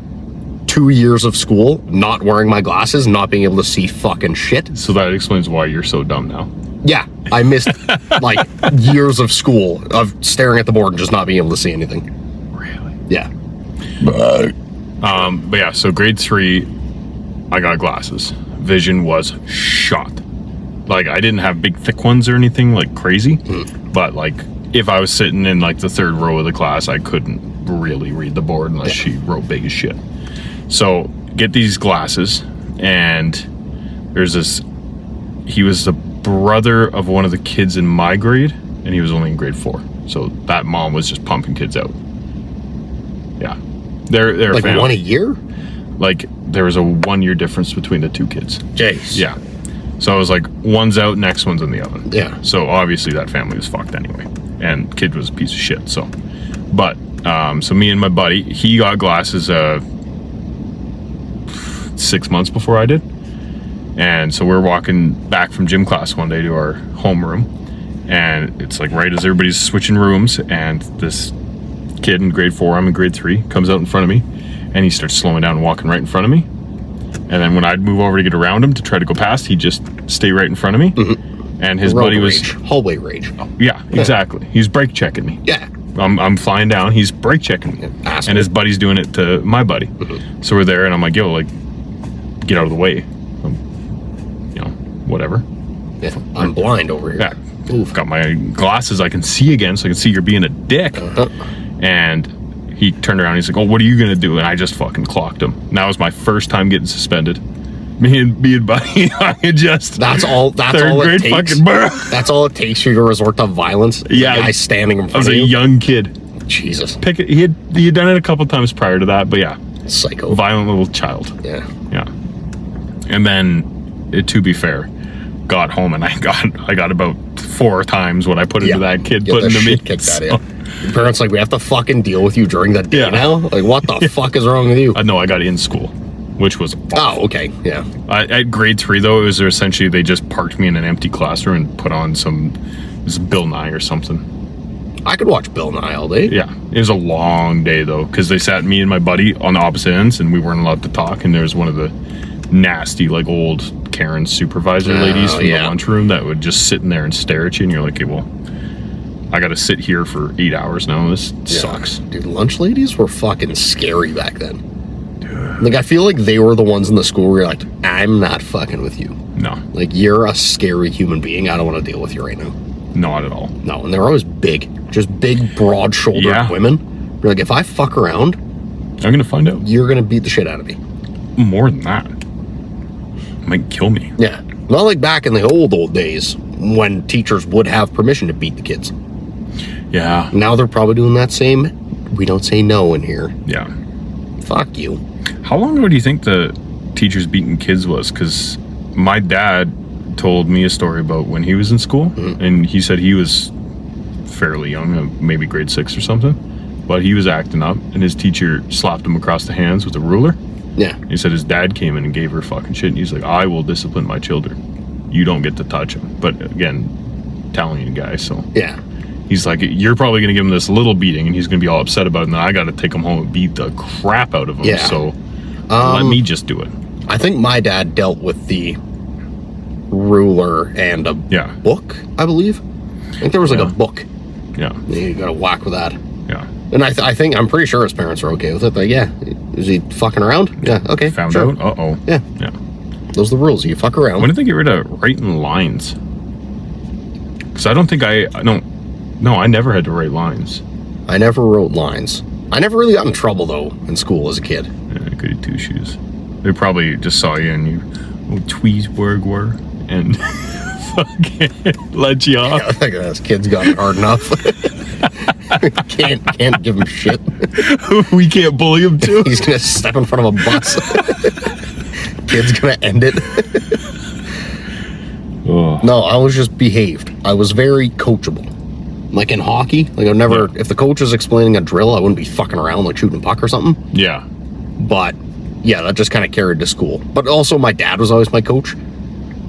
S2: 2 years of school not wearing my glasses, not being able to see fucking shit.
S1: So that explains why you're so dumb now.
S2: Yeah, I missed like years of school of staring at the board and just not being able to see anything.
S1: Really?
S2: Yeah.
S1: But yeah, so grade 3, I got glasses. Vision was shot. Like, I didn't have big thick ones or anything like crazy, but like if I was sitting in like the 3rd row of the class, I couldn't really read the board unless she wrote big as shit. So get these glasses, and there's this, he was the brother of one of the kids in my grade, and he was only in grade 4. So that mom was just pumping kids out. Yeah. They're
S2: like
S1: family.
S2: one a year?
S1: Like there was a 1 year difference between the 2 kids.
S2: Jeez.
S1: Yeah. So I was like, one's out, next one's in the oven.
S2: Yeah.
S1: So obviously that family was fucked anyway. And kid was a piece of shit, so. But, so me and my buddy, he got glasses 6 months before I did. And so we're walking back from gym class one day to our homeroom. And it's like right as everybody's switching rooms, and this kid in grade 4, I'm in grade 3, comes out in front of me. And he starts slowing down and walking right in front of me. And then when I'd move over to get around him to try to go past, he'd just stay right in front of me. Mm-hmm. And his buddy was
S2: hallway rage.
S1: Yeah, exactly. He's brake checking me.
S2: Yeah.
S1: I'm flying down. He's brake checking me, and his buddy's doing it to my buddy. Mm-hmm. So we're there, and I'm like, "Yo, like, get out of the way." Whatever.
S2: Yeah, I'm blind over here.
S1: Yeah. Oof. Got my glasses. I can see again, so I can see you're being a dick. And he turned around. He's like, "Oh, what are you gonna do?" And I just fucking clocked him. And that was my first time getting suspended. Me and buddy, I just
S2: that's all it takes. That's all it takes for you to resort to violence.
S1: Yeah,
S2: the guy standing in front of you.
S1: I was a young kid.
S2: Jesus.
S1: He had done it a couple times prior to that, but yeah,
S2: psycho,
S1: violent little child.
S2: Yeah.
S1: And then, to be fair, got home and I got about 4 times what I put into that kid put into me.
S2: Kicked out of you. Your parents like, we have to fucking deal with you during the day now. Like, what the fuck is wrong with you?
S1: No, I got in school, which was awful.
S2: Oh, okay, yeah.
S1: At grade 3 though, it was essentially they just parked me in an empty classroom and put on this Bill Nye or something.
S2: I could watch Bill Nye all day.
S1: Yeah, it was a long day though, because they sat me and my buddy on the opposite ends, and we weren't allowed to talk. And there was one of the nasty, like, old Karen supervisor ladies from the lunchroom that would just sit in there and stare at you, and you're like, "Hey, well, I got to sit here for 8 hours now. This sucks."
S2: Dude, lunch ladies were fucking scary back then. Dude. Like, I feel like they were the ones in the school where you're like, "I'm not fucking with you."
S1: No.
S2: Like, you're a scary human being. I don't want to deal with you right now.
S1: Not at all.
S2: No, and they were always big. Just big, broad-shouldered women. You're like, if I fuck around,
S1: I'm going to find out.
S2: You're going to beat the shit out of me.
S1: More than that. Might kill me.
S2: Yeah. Not like back in the old days when teachers would have permission to beat the kids.
S1: Yeah.
S2: Now they're probably doing that same, we don't say no in here.
S1: Yeah.
S2: Fuck you.
S1: How long ago do you think the teachers beating kids was? Because my dad told me a story about when he was in school, and he said he was fairly young, maybe grade 6 or something, but he was acting up, and his teacher slapped him across the hands with a ruler.
S2: Yeah.
S1: He said his dad came in and gave her fucking shit, and he's like, "I will discipline my children. You don't get to touch them." But again, telling you guys, so.
S2: Yeah.
S1: He's like, "You're probably going to give him this little beating, and he's going to be all upset about it, and then I got to take him home and beat the crap out of him."
S2: Yeah.
S1: So let me just do it.
S2: I think my dad dealt with the ruler and a book, I believe. I think there was like a book.
S1: Yeah.
S2: You got to whack with that.
S1: Yeah.
S2: And I think, I'm pretty sure his parents are okay with it. Like, yeah, is he fucking around? Yeah, okay.
S1: Found out? Uh-oh.
S2: Yeah.
S1: Yeah.
S2: Those are the rules. You fuck around.
S1: When did they get rid of writing lines? Because I don't think I never had to write lines.
S2: I never wrote lines. I never really got in trouble, though, in school as a kid.
S1: Yeah, goody two shoes. They probably just saw you and you tweeze were and fucking let you off.
S2: Yeah, I think this kid's got it hard enough. can't give him shit.
S1: We can't bully him too.
S2: He's gonna step in front of a bus. Kid's gonna end it.
S1: Oh.
S2: No, I was just behaved. I was very coachable. Like in hockey, like I've never, if the coach was explaining a drill, I wouldn't be fucking around like shooting a puck or something.
S1: Yeah.
S2: But yeah, that just kind of carried to school. But also my dad was always my coach. So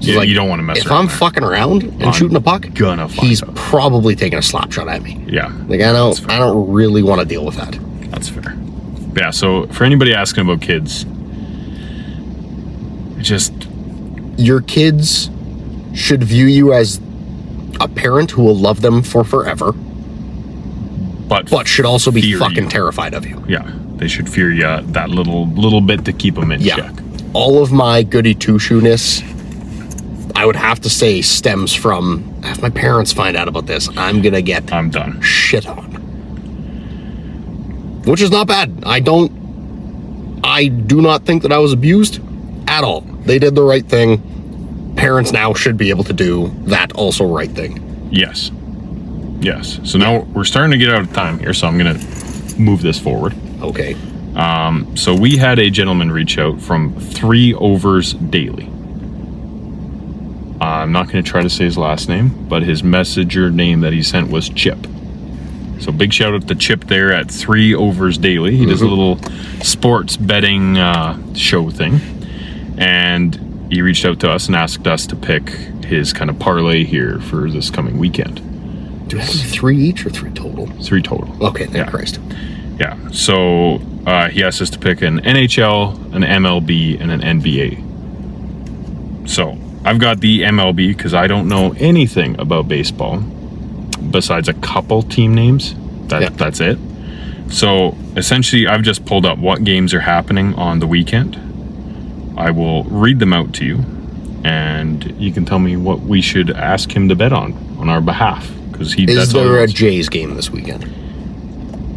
S1: Yeah,
S2: like,
S1: you don't want to mess
S2: if
S1: around
S2: I'm
S1: there.
S2: fucking around and shooting a puck, he's
S1: up.
S2: probably taking a slap shot at me.
S1: Yeah.
S2: Like I don't really want to deal with that.
S1: That's fair. Yeah, so for anybody asking about kids, just
S2: Your kids should view you as a parent who will love them for forever, but should also be fucking terrified of you.
S1: Yeah, they should fear you that little bit to keep them in check.
S2: All of my goody two-shoeness, I would have to say, stems from, if my parents find out about this, I'm
S1: done.
S2: Shit on. Which is not bad. I do not think that I was abused at all. They did the right thing. Parents now should be able to do that also right thing.
S1: Yes. So now we're starting to get out of time here, so I'm going to move this forward.
S2: Okay.
S1: So we had a gentleman reach out from ThreeOversDaily. I'm not going to try to say his last name, but his messenger name that he sent was Chip. So big shout out to Chip there at ThreeOversDaily. He does a little sports betting show thing. And he reached out to us and asked us to pick his kind of parlay here for this coming weekend.
S2: Do we have 3 each or 3 total?
S1: 3 total.
S2: Okay, thank Christ.
S1: Yeah. So he asked us to pick an NHL, an MLB, and an NBA. So I've got the MLB because I don't know anything about baseball besides a couple team names. That's it. So essentially, I've just pulled up what games are happening on the weekend. I will read them out to you, and you can tell me what we should ask him to bet on our behalf. Because
S2: is there a Jays game this weekend?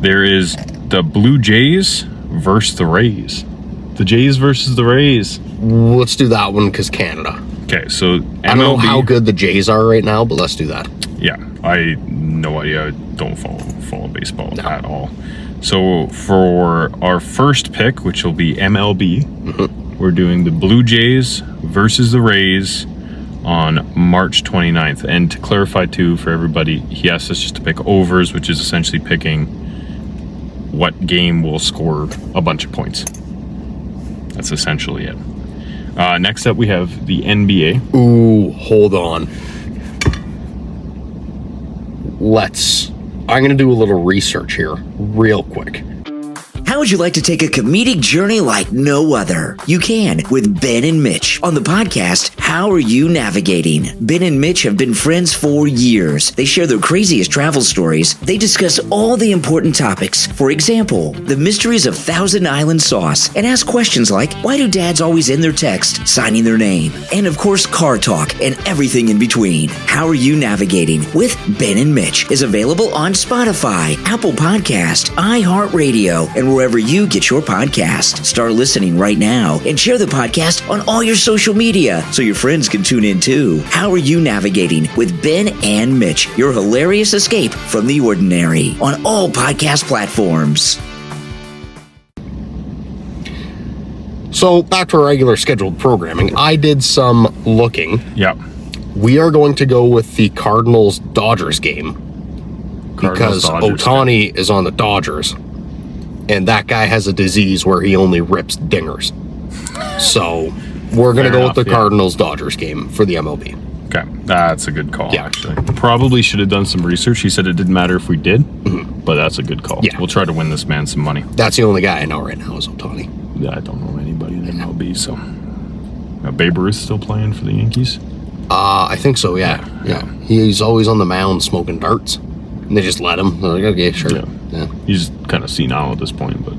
S1: There is the Blue Jays versus the Rays. The Jays versus the Rays.
S2: Let's do that one because Canada.
S1: Okay, so MLB,
S2: I don't know how good the Jays are right now, but let's do that.
S1: Yeah, I no idea. I don't follow baseball at all. So for our first pick, which will be MLB, we're doing the Blue Jays versus the Rays on March 29th. And to clarify too, for everybody, he asked us just to pick overs, which is essentially picking what game will score a bunch of points. That's essentially it. Next up, we have the NBA.
S2: Ooh, hold on. I'm going to do a little research here real quick.
S3: How would you like to take a comedic journey like no other? You can with Ben and Mitch on the podcast, How Are You Navigating? Ben and Mitch have been friends for years. They share their craziest travel stories. They discuss all the important topics. For example, the mysteries of Thousand Island sauce, and ask questions like, why do dads always end their text signing their name? And of course, car talk and everything in between. How Are You Navigating with Ben and Mitch is available on Spotify, Apple Podcast, iHeartRadio, and wherever you get your podcast. Start listening right now and share the podcast on all your social media so your friends can tune in too. How Are You Navigating with Ben and Mitch, your hilarious escape from the ordinary on all podcast platforms.
S2: So back to our regular scheduled programming. I did some looking.
S1: Yep.
S2: We are going to go with the Cardinals-Dodgers game because Ohtani is on the Dodgers. And that guy has a disease where he only rips dingers. So we're going to go with the Cardinals-Dodgers game for the MLB.
S1: Okay, that's a good call, actually. Probably should have done some research. He said it didn't matter if we did, but that's a good call. Yeah. We'll try to win this man some money.
S2: That's the only guy I know right now is Ohtani.
S1: Yeah, I don't know anybody in MLB, so. Babe Ruth still playing for the Yankees?
S2: I think so, yeah. He's always on the mound smoking darts. And they just let him. They're like, okay, sure. Yeah.
S1: He's kind of senile at this point, but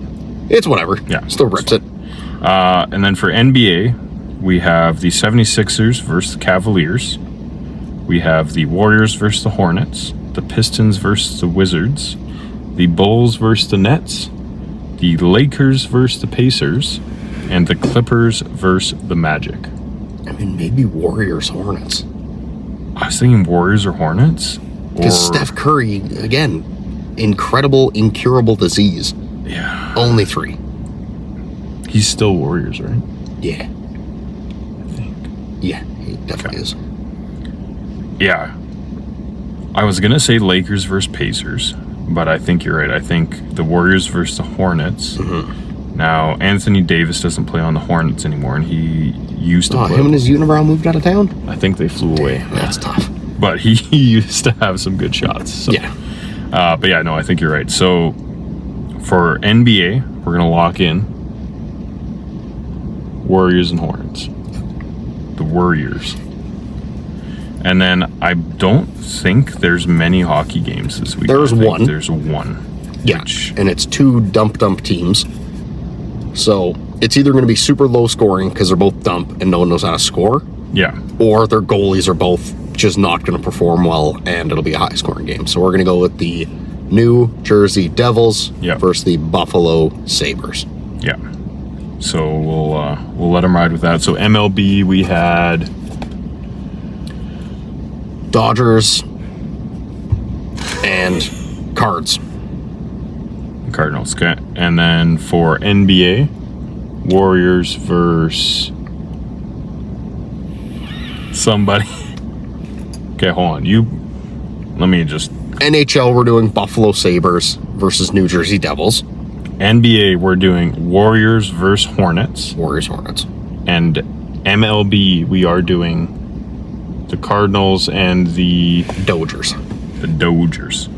S2: it's whatever.
S1: Yeah.
S2: Still rips it.
S1: And then for NBA, we have the 76ers versus the Cavaliers We have the Warriors versus the Hornets, the Pistons versus the Wizards, the Bulls versus the Nets, the Lakers versus the Pacers, and the Clippers versus the Magic.
S2: I mean, maybe Warriors, Hornets.
S1: I was thinking Warriors or Hornets.
S2: Because Steph Curry, again, incredible, incurable disease.
S1: Yeah.
S2: Only 3.
S1: He's still Warriors, right?
S2: Yeah.
S1: I think.
S2: Yeah, he definitely is.
S1: Yeah. I was going to say Lakers versus Pacers, but I think you're right. I think the Warriors versus the Hornets.
S2: Mm-hmm.
S1: Now, Anthony Davis doesn't play on the Hornets anymore, and he used to play.
S2: Him and his unibrow moved out of town?
S1: I think they flew away.
S2: That's tough.
S1: But he used to have some good shots. So.
S2: Yeah.
S1: But yeah, no, I think you're right. So for NBA, we're going to lock in Warriors and Hornets. The Warriors. And then I don't think there's many hockey games this week.
S2: There's one.
S1: There's one.
S2: Yeah, and it's 2 dump teams. So it's either going to be super low scoring because they're both dump and no one knows how to score.
S1: Yeah.
S2: Or their goalies are both just not going to perform well and it'll be a high scoring game. So we're going to go with the New Jersey Devils versus the Buffalo Sabres.
S1: Yeah. So we'll let them ride with that. So MLB, we had
S2: Dodgers and Cards.
S1: Cardinals, okay. And then for NBA, Warriors versus somebody. Okay, hold on. Let me just...
S2: NHL, we're doing Buffalo Sabres versus New Jersey Devils.
S1: NBA, we're doing Warriors versus Hornets.
S2: Warriors, Hornets.
S1: And MLB, we are doing the Cardinals and the...
S2: Dodgers.
S1: The Dodgers.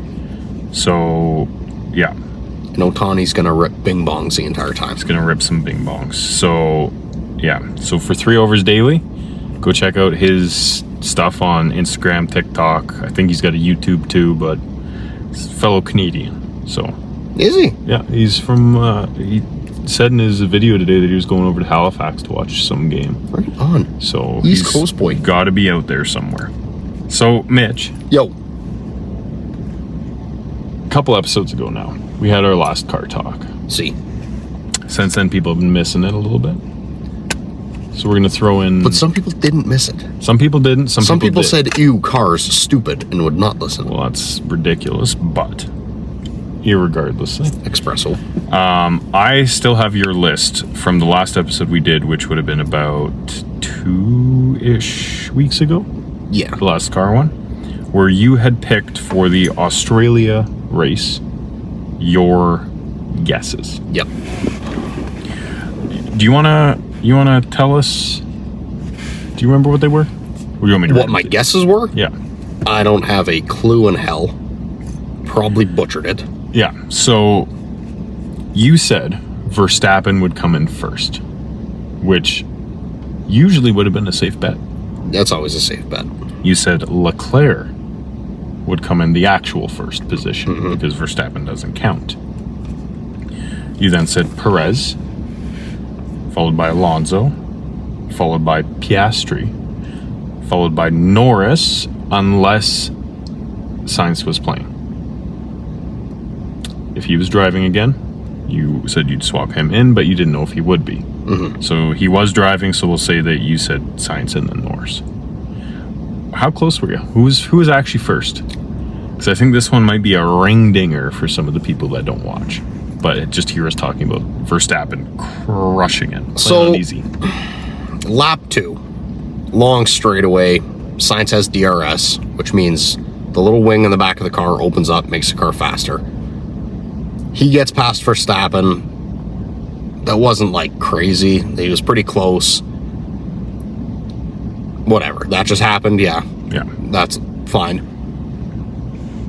S1: So, yeah.
S2: And Otani's going to rip bing bongs the entire time.
S1: He's going to rip some bing bongs. So, yeah. So for 3OversDaily, go check out his stuff on Instagram, TikTok. I think he's got a YouTube too, but he's a fellow Canadian. So...
S2: Is he?
S1: Yeah, he's from, he said in his video today that he was going over to Halifax to watch some game.
S2: Right on.
S1: So
S2: East Coast boy.
S1: Got to be out there somewhere. So, Mitch.
S2: Yo.
S1: A couple episodes ago now, we had our last car talk.
S2: See.
S1: Since then, people have been missing it a little bit. So we're going to throw in...
S2: But some people didn't miss it.
S1: Some people didn't. Some people did.
S2: said, ew, cars, stupid, and would not listen.
S1: Well, that's ridiculous, but... irregardless.
S2: Espresso.
S1: I still have your list from the last episode we did, which would have been about 2-ish weeks ago.
S2: Yeah.
S1: The last car one, where you had picked for the Australia race your guesses.
S2: Yep.
S1: Do you wanna tell us? Do you remember what they were? Or do you want me to
S2: what my guesses were?
S1: Yeah.
S2: I don't have a clue in hell. Probably butchered it.
S1: Yeah, so you said Verstappen would come in first, which usually would have been a safe bet.
S2: That's always a safe bet.
S1: You said Leclerc would come in the actual first position because Verstappen doesn't count. You then said Perez, followed by Alonso, followed by Piastri, followed by Norris, unless Sainz was playing. If he was driving again, you said you'd swap him in, but you didn't know if he would be. So he was driving, so we'll say that you said Sainz and then Norris. How close were you? Who was actually first? Because I think this one might be a ring-dinger for some of the people that don't watch. But just hear us talking about Verstappen crushing it.
S2: So,
S1: easy.
S2: Lap 2, long straightaway. Sainz has DRS, which means the little wing in the back of the car opens up, makes the car faster. He gets past Verstappen. That wasn't like crazy. He was pretty close. Whatever. That just happened. Yeah. That's fine.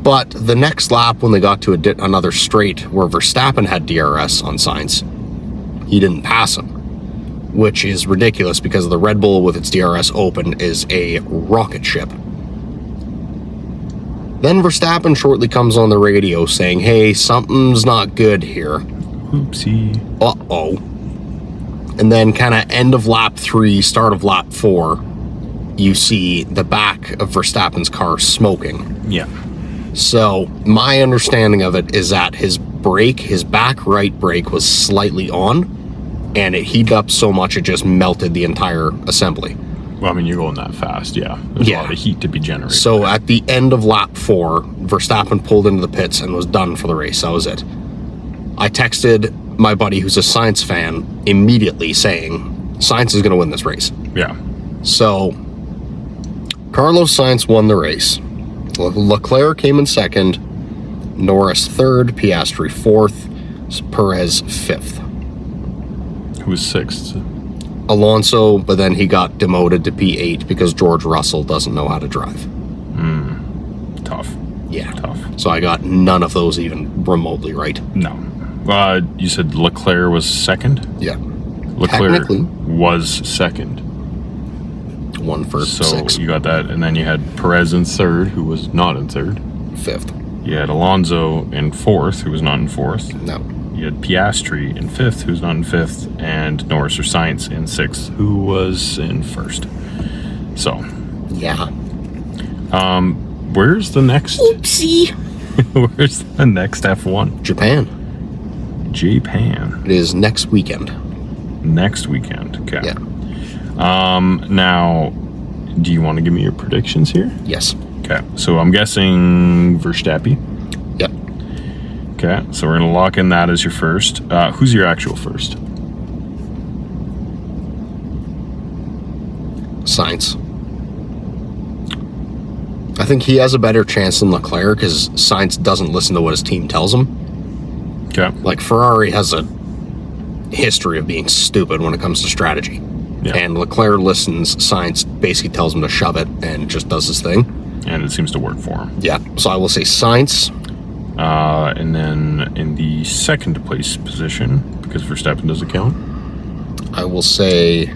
S2: But the next lap, when they got to another straight where Verstappen had DRS on Sainz, he didn't pass him, which is ridiculous because the Red Bull with its DRS open is a rocket ship. Then Verstappen shortly comes on the radio saying, hey, something's not good here.
S1: Oopsie.
S2: Uh-oh. And then kind of end of lap 3, start of lap 4, you see the back of Verstappen's car smoking.
S1: Yeah.
S2: So my understanding of it is that his back right brake was slightly on, and it heated up so much it just melted the entire assembly.
S1: Well, I mean, you're going that fast, yeah. There's a lot of heat to be generated.
S2: So at the end of lap 4, Verstappen pulled into the pits and was done for the race. That was it. I texted my buddy who's a Sainz fan immediately saying, Sainz is going to win this race.
S1: Yeah.
S2: So Carlos Sainz won the race. Leclerc came in second, Norris third, Piastri fourth, Perez fifth.
S1: Who was sixth?
S2: Alonso, but then he got demoted to P8 because George Russell doesn't know how to drive.
S1: Tough.
S2: Yeah.
S1: Tough.
S2: So I got none of those even remotely right.
S1: No. You said Leclerc was second?
S2: Yeah.
S1: Leclerc
S2: Technically.
S1: was second.
S2: One for
S1: So
S2: 6.
S1: you got that, and then you had Perez in third, who was not in third.
S2: 5th.
S1: You had Alonso in fourth, who was not in fourth.
S2: No.
S1: You had Piastri in fifth, who's not in fifth, and Norris or Sainz in sixth, who was in first. So,
S2: Yeah.
S1: where's the next?
S2: Oopsie.
S1: Where's the next F1?
S2: Japan.
S1: Japan.
S2: It is next weekend.
S1: Next weekend. Okay.
S2: Yeah.
S1: Now, do you want to give me your predictions here?
S2: Yes.
S1: Okay. So I'm guessing Verstappen.
S2: Yep.
S1: Okay. So we're gonna lock in that as your first. Who's your actual first?
S2: Sainz. I think he has a better chance than Leclerc because Sainz doesn't listen to what his team tells him.
S1: Okay.
S2: Like Ferrari has a history of being stupid when it comes to strategy.
S1: Yeah.
S2: And Leclerc listens, Sainz basically tells him to shove it and just does his thing.
S1: And it seems to work for him.
S2: Yeah. So I will say Sainz.
S1: And then in the second place position, because Verstappen doesn't count,
S2: I will say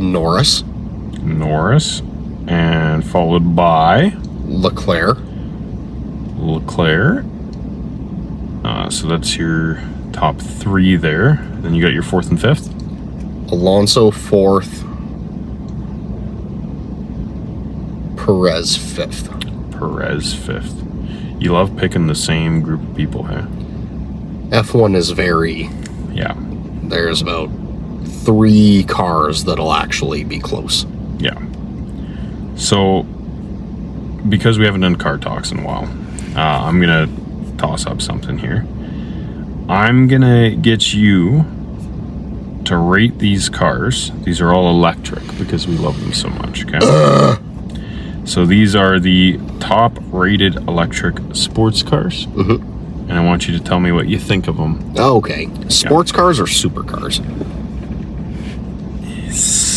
S2: Norris.
S1: Norris, and followed by
S2: Leclerc.
S1: So that's your top 3 there. Then you got your 4th and 5th.
S2: Alonso 4th. Perez 5th.
S1: Perez 5th. You love picking the same group of people, huh?
S2: F1 is very...
S1: Yeah.
S2: There's about 3 cars that'll actually be close.
S1: Yeah. So, because we haven't done car talks in a while, I'm going to toss up something here. I'm going to get you to rate these cars. These are all electric because we love them so much, okay? So these are the top rated electric sports cars. And I want you to tell me what you think of them.
S2: Okay. Sports cars or supercars?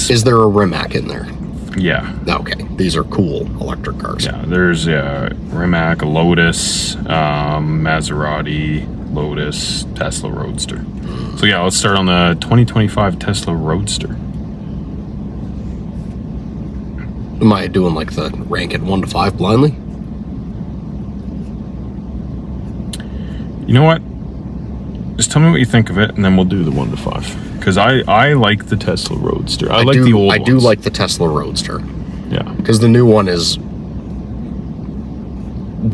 S2: Is there a Rimac in there?
S1: Yeah.
S2: Okay. These are cool electric cars.
S1: Yeah, there's Rimac, Lotus, Maserati, Lotus, Tesla Roadster. So yeah, let's start on the 2025 Tesla Roadster.
S2: Am I doing like the rank it 1 to 5 blindly?
S1: You know what? Just tell me what you think of it, and then we'll do the 1 to 5. Because I like the Tesla Roadster. I like the old ones.
S2: I do like the Tesla Roadster.
S1: Yeah.
S2: Because the new one is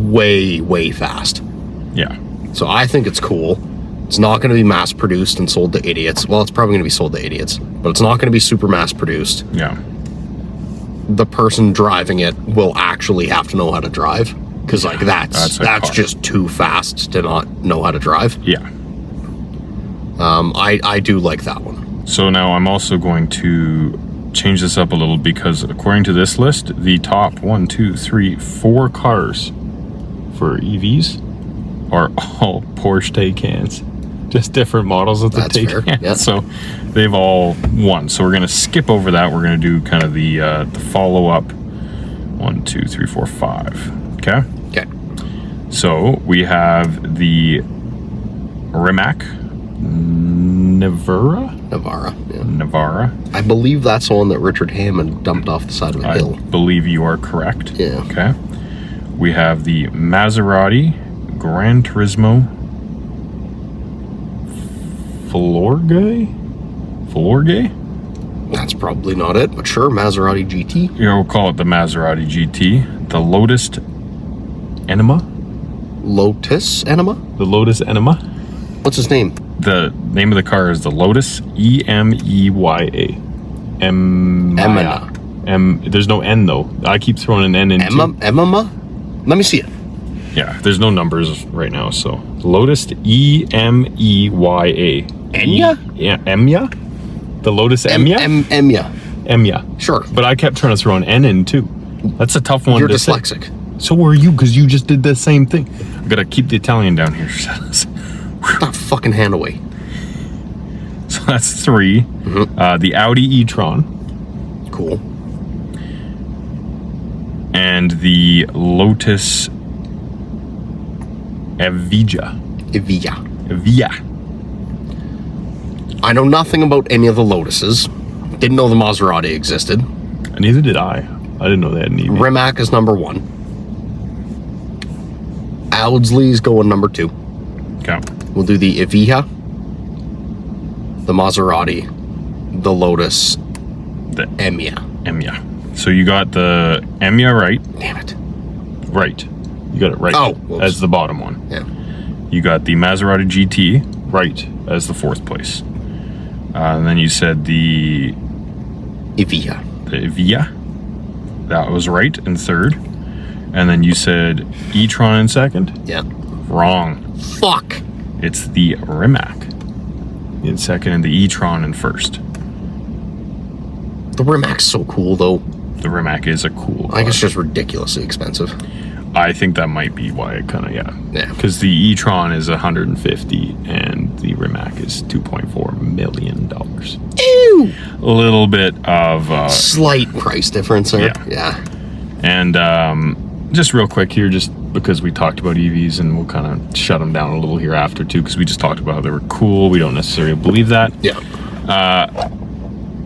S2: way, way fast.
S1: Yeah.
S2: So I think it's cool. It's not going to be mass produced and sold to idiots. Well, it's probably going to be sold to idiots, but it's not going to be super mass produced.
S1: Yeah.
S2: The person driving it will actually have to know how to drive. Because like that's just too fast to not know how to drive.
S1: Yeah.
S2: I do like that one.
S1: So now I'm also going to change this up a little because according to this list, the top 4 cars for EVs are all Porsche Taycans. Just different models of the Taycan.
S2: Yeah.
S1: So they've all won. So we're going to skip over that. We're going to do kind of the follow-up 1, 2, 3, 4, 5. Okay?
S2: Okay.
S1: So we have the Rimac Navara.
S2: I believe that's the one that Richard Hammond dumped off the side of a hill.
S1: I believe you are correct.
S2: Yeah.
S1: Okay. We have the Maserati Gran Turismo Florge?
S2: That's probably not it, but sure, Maserati GT.
S1: Yeah, we'll call it the Maserati GT. The Lotus Enema?
S2: Lotus Enema?
S1: The Lotus Enema?
S2: What's his name?
S1: The name of the car is the Lotus EMEYA.
S2: Emina.
S1: There's no N though. I keep throwing an N in too.
S2: Emma? Let me see it.
S1: Yeah, there's no numbers right now, so Lotus EMEYA.
S2: Enya?
S1: Yeah, Emya? The Lotus Emya?
S2: Emya.
S1: Emya.
S2: Sure.
S1: But I kept trying to throw an N in too. That's a tough one
S2: You're
S1: to say.
S2: dyslexic.
S1: So are you, because you just did the same thing. I gotta keep the Italian down here.
S2: Put that fucking hand away.
S1: So that's 3. The Audi e-tron.
S2: Cool.
S1: And the Lotus Evija.
S2: Evija. I know nothing about any of the Lotuses. Didn't know the Maserati existed.
S1: And neither did I. I didn't know they had an EV.
S2: Rimac is number 1. Audsley's going number 2.
S1: Okay.
S2: We'll do the Evija, the Maserati, the Lotus,
S1: The
S2: Emya.
S1: Emya. So you got the Emya right.
S2: Damn it.
S1: Right. You got it right.
S2: Oh, whoops.
S1: As the bottom one.
S2: Yeah.
S1: You got the Maserati GT right as the 4th place. And then you said the
S2: Evija.
S1: Evija. That was right in 3rd. And then you said e-tron in 2nd.
S2: Yeah.
S1: Wrong.
S2: Fuck.
S1: It's the Rimac in 2nd and the e-tron in 1st.
S2: The Rimac's so cool, though.
S1: The Rimac is a cool car.
S2: I think it's just ridiculously expensive.
S1: I think that might be why it kind of,
S2: Yeah.
S1: Because the e-tron is 150 and the Rimac is $2.4 million.
S2: Ew!
S1: A little bit of...
S2: Slight price difference there.
S1: Yeah. And just real quick here, just because we talked about EVs, and we'll kind of shut them down a little here after too, because we just talked about how they were cool. We don't necessarily believe that.
S2: Yeah.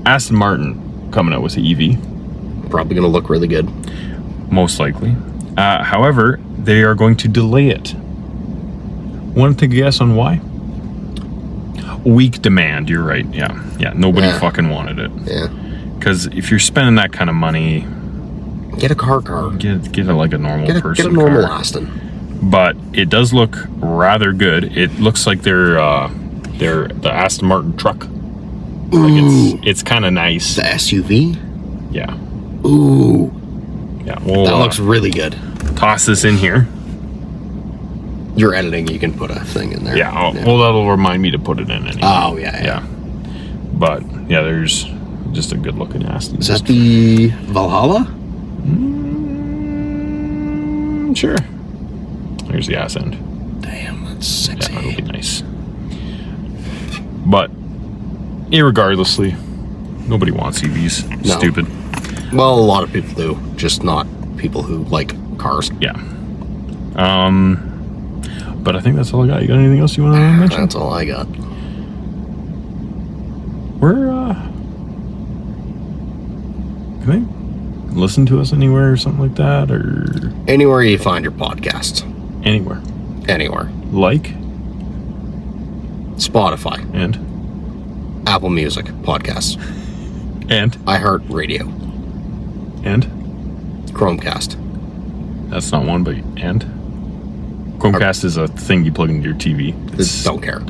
S1: Aston Martin coming out with the EV.
S2: Probably going to look really good.
S1: Most likely. However, they are going to delay it. Want to guess on why? Weak demand, you're right. Yeah. Nobody fucking wanted it.
S2: Yeah.
S1: Because if you're spending that kind of money,
S2: get a car.
S1: Get it like a normal person.
S2: Get a normal
S1: car.
S2: Aston.
S1: But it does look rather good. It looks like they're the Aston Martin truck. Like it's kind of nice.
S2: The SUV.
S1: Yeah.
S2: Ooh.
S1: Yeah. Well,
S2: That looks really good.
S1: Toss this in here.
S2: You're editing. You can put a thing in there.
S1: Yeah. Well, that'll remind me to put it in anyway.
S2: Oh yeah.
S1: But yeah, there's just a good looking Aston.
S2: Is that the Valhalla?
S1: Sure. Here's the ass end.
S2: Damn, that's sexy.
S1: Yeah, that'll be nice. But irregardlessly, nobody wants EVs.
S2: No.
S1: Stupid.
S2: Well, a lot of people do, just not people who like cars.
S1: Yeah. But I think that's all I got. You got anything else you want to mention?
S2: That's all I got.
S1: Can they listen to us anywhere or something like that, or
S2: Anywhere you find your podcasts.
S1: anywhere?
S2: Anywhere.
S1: Like
S2: Spotify,
S1: and
S2: Apple Music, podcasts, iHeartRadio,
S1: and
S2: Chromecast.
S1: that's not one, but and Chromecast is a thing you plug into your TV.
S2: Don't care.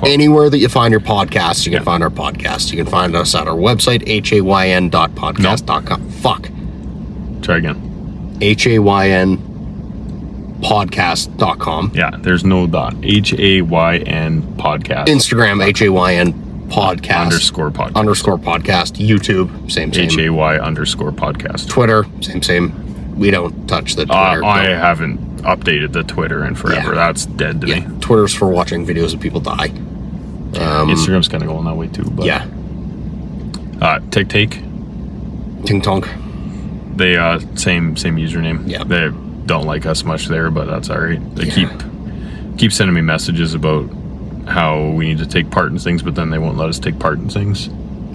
S2: Anywhere that you find your podcasts, you can find our podcast. You can find us at our website, hayn.podcast.com. Fuck.
S1: Try again.
S2: hayn.podcast.com.
S1: Yeah, there's no dot. HAYN podcast.
S2: Instagram, hayn podcast.
S1: _podcast.
S2: _podcast. YouTube, same.
S1: HAY_podcast.
S2: Twitter, same. We don't touch the Twitter.
S1: I haven't updated the Twitter in forever.
S2: Yeah.
S1: That's dead to me.
S2: Twitter's for watching videos of people die.
S1: Instagram's kind of going that way too. But
S2: Yeah.
S1: Take.
S2: Ting Tonk.
S1: They same username.
S2: Yeah.
S1: They don't like us much there, but that's all right. They keep sending me messages about how we need to take part in things, but then they won't let us take part in things.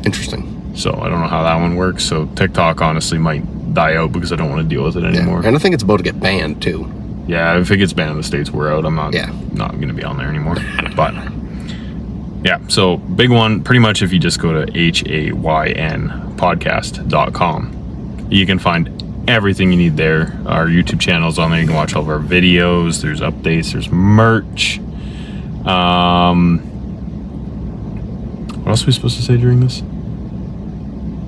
S2: Interesting.
S1: So I don't know how that one works. So TikTok honestly might die out because I don't want to deal with it anymore.
S2: And I think it's about to get banned too.
S1: Yeah, if it gets banned in the States, we're out. I'm not
S2: Yeah.
S1: not going to be on there anymore. But Yeah, so big one, pretty much if you just go to haynpodcast.com, you can find everything you need there. Our YouTube channel's on there. You can watch all of our videos. There's updates. There's merch. What else are we supposed to say during this?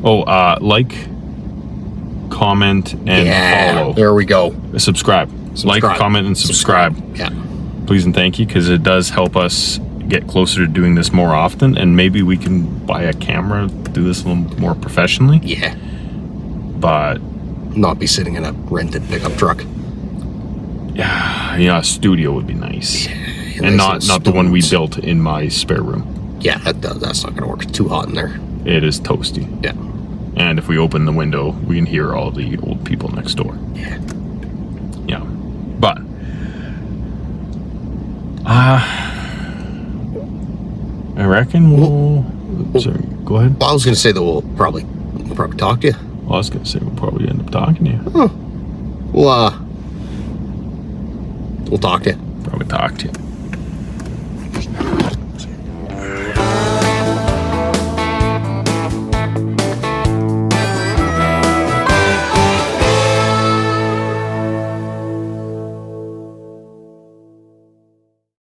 S1: Oh, like, comment, and follow.
S2: There we go.
S1: Subscribe. Like, comment, and subscribe.
S2: Yeah.
S1: Please and thank you, because it does help us get closer to doing this more often, and maybe we can buy a camera, do this a little more professionally.
S2: Yeah.
S1: But
S2: not be sitting in a rented pickup truck.
S1: Yeah, a studio would be nice.
S2: Yeah,
S1: and not the one we built in my spare room.
S2: Yeah, that's not going to work. It's too hot in there.
S1: It is toasty.
S2: Yeah.
S1: And if we open the window, we can hear all the old people next door.
S2: Yeah.
S1: Yeah. But I reckon we'll sorry, go ahead.
S2: Well, I was going to say that we'll probably talk to you.
S1: Well, I was going to say we'll probably end up talking to you.
S2: Oh. We'll talk to you.
S1: Probably talk to you.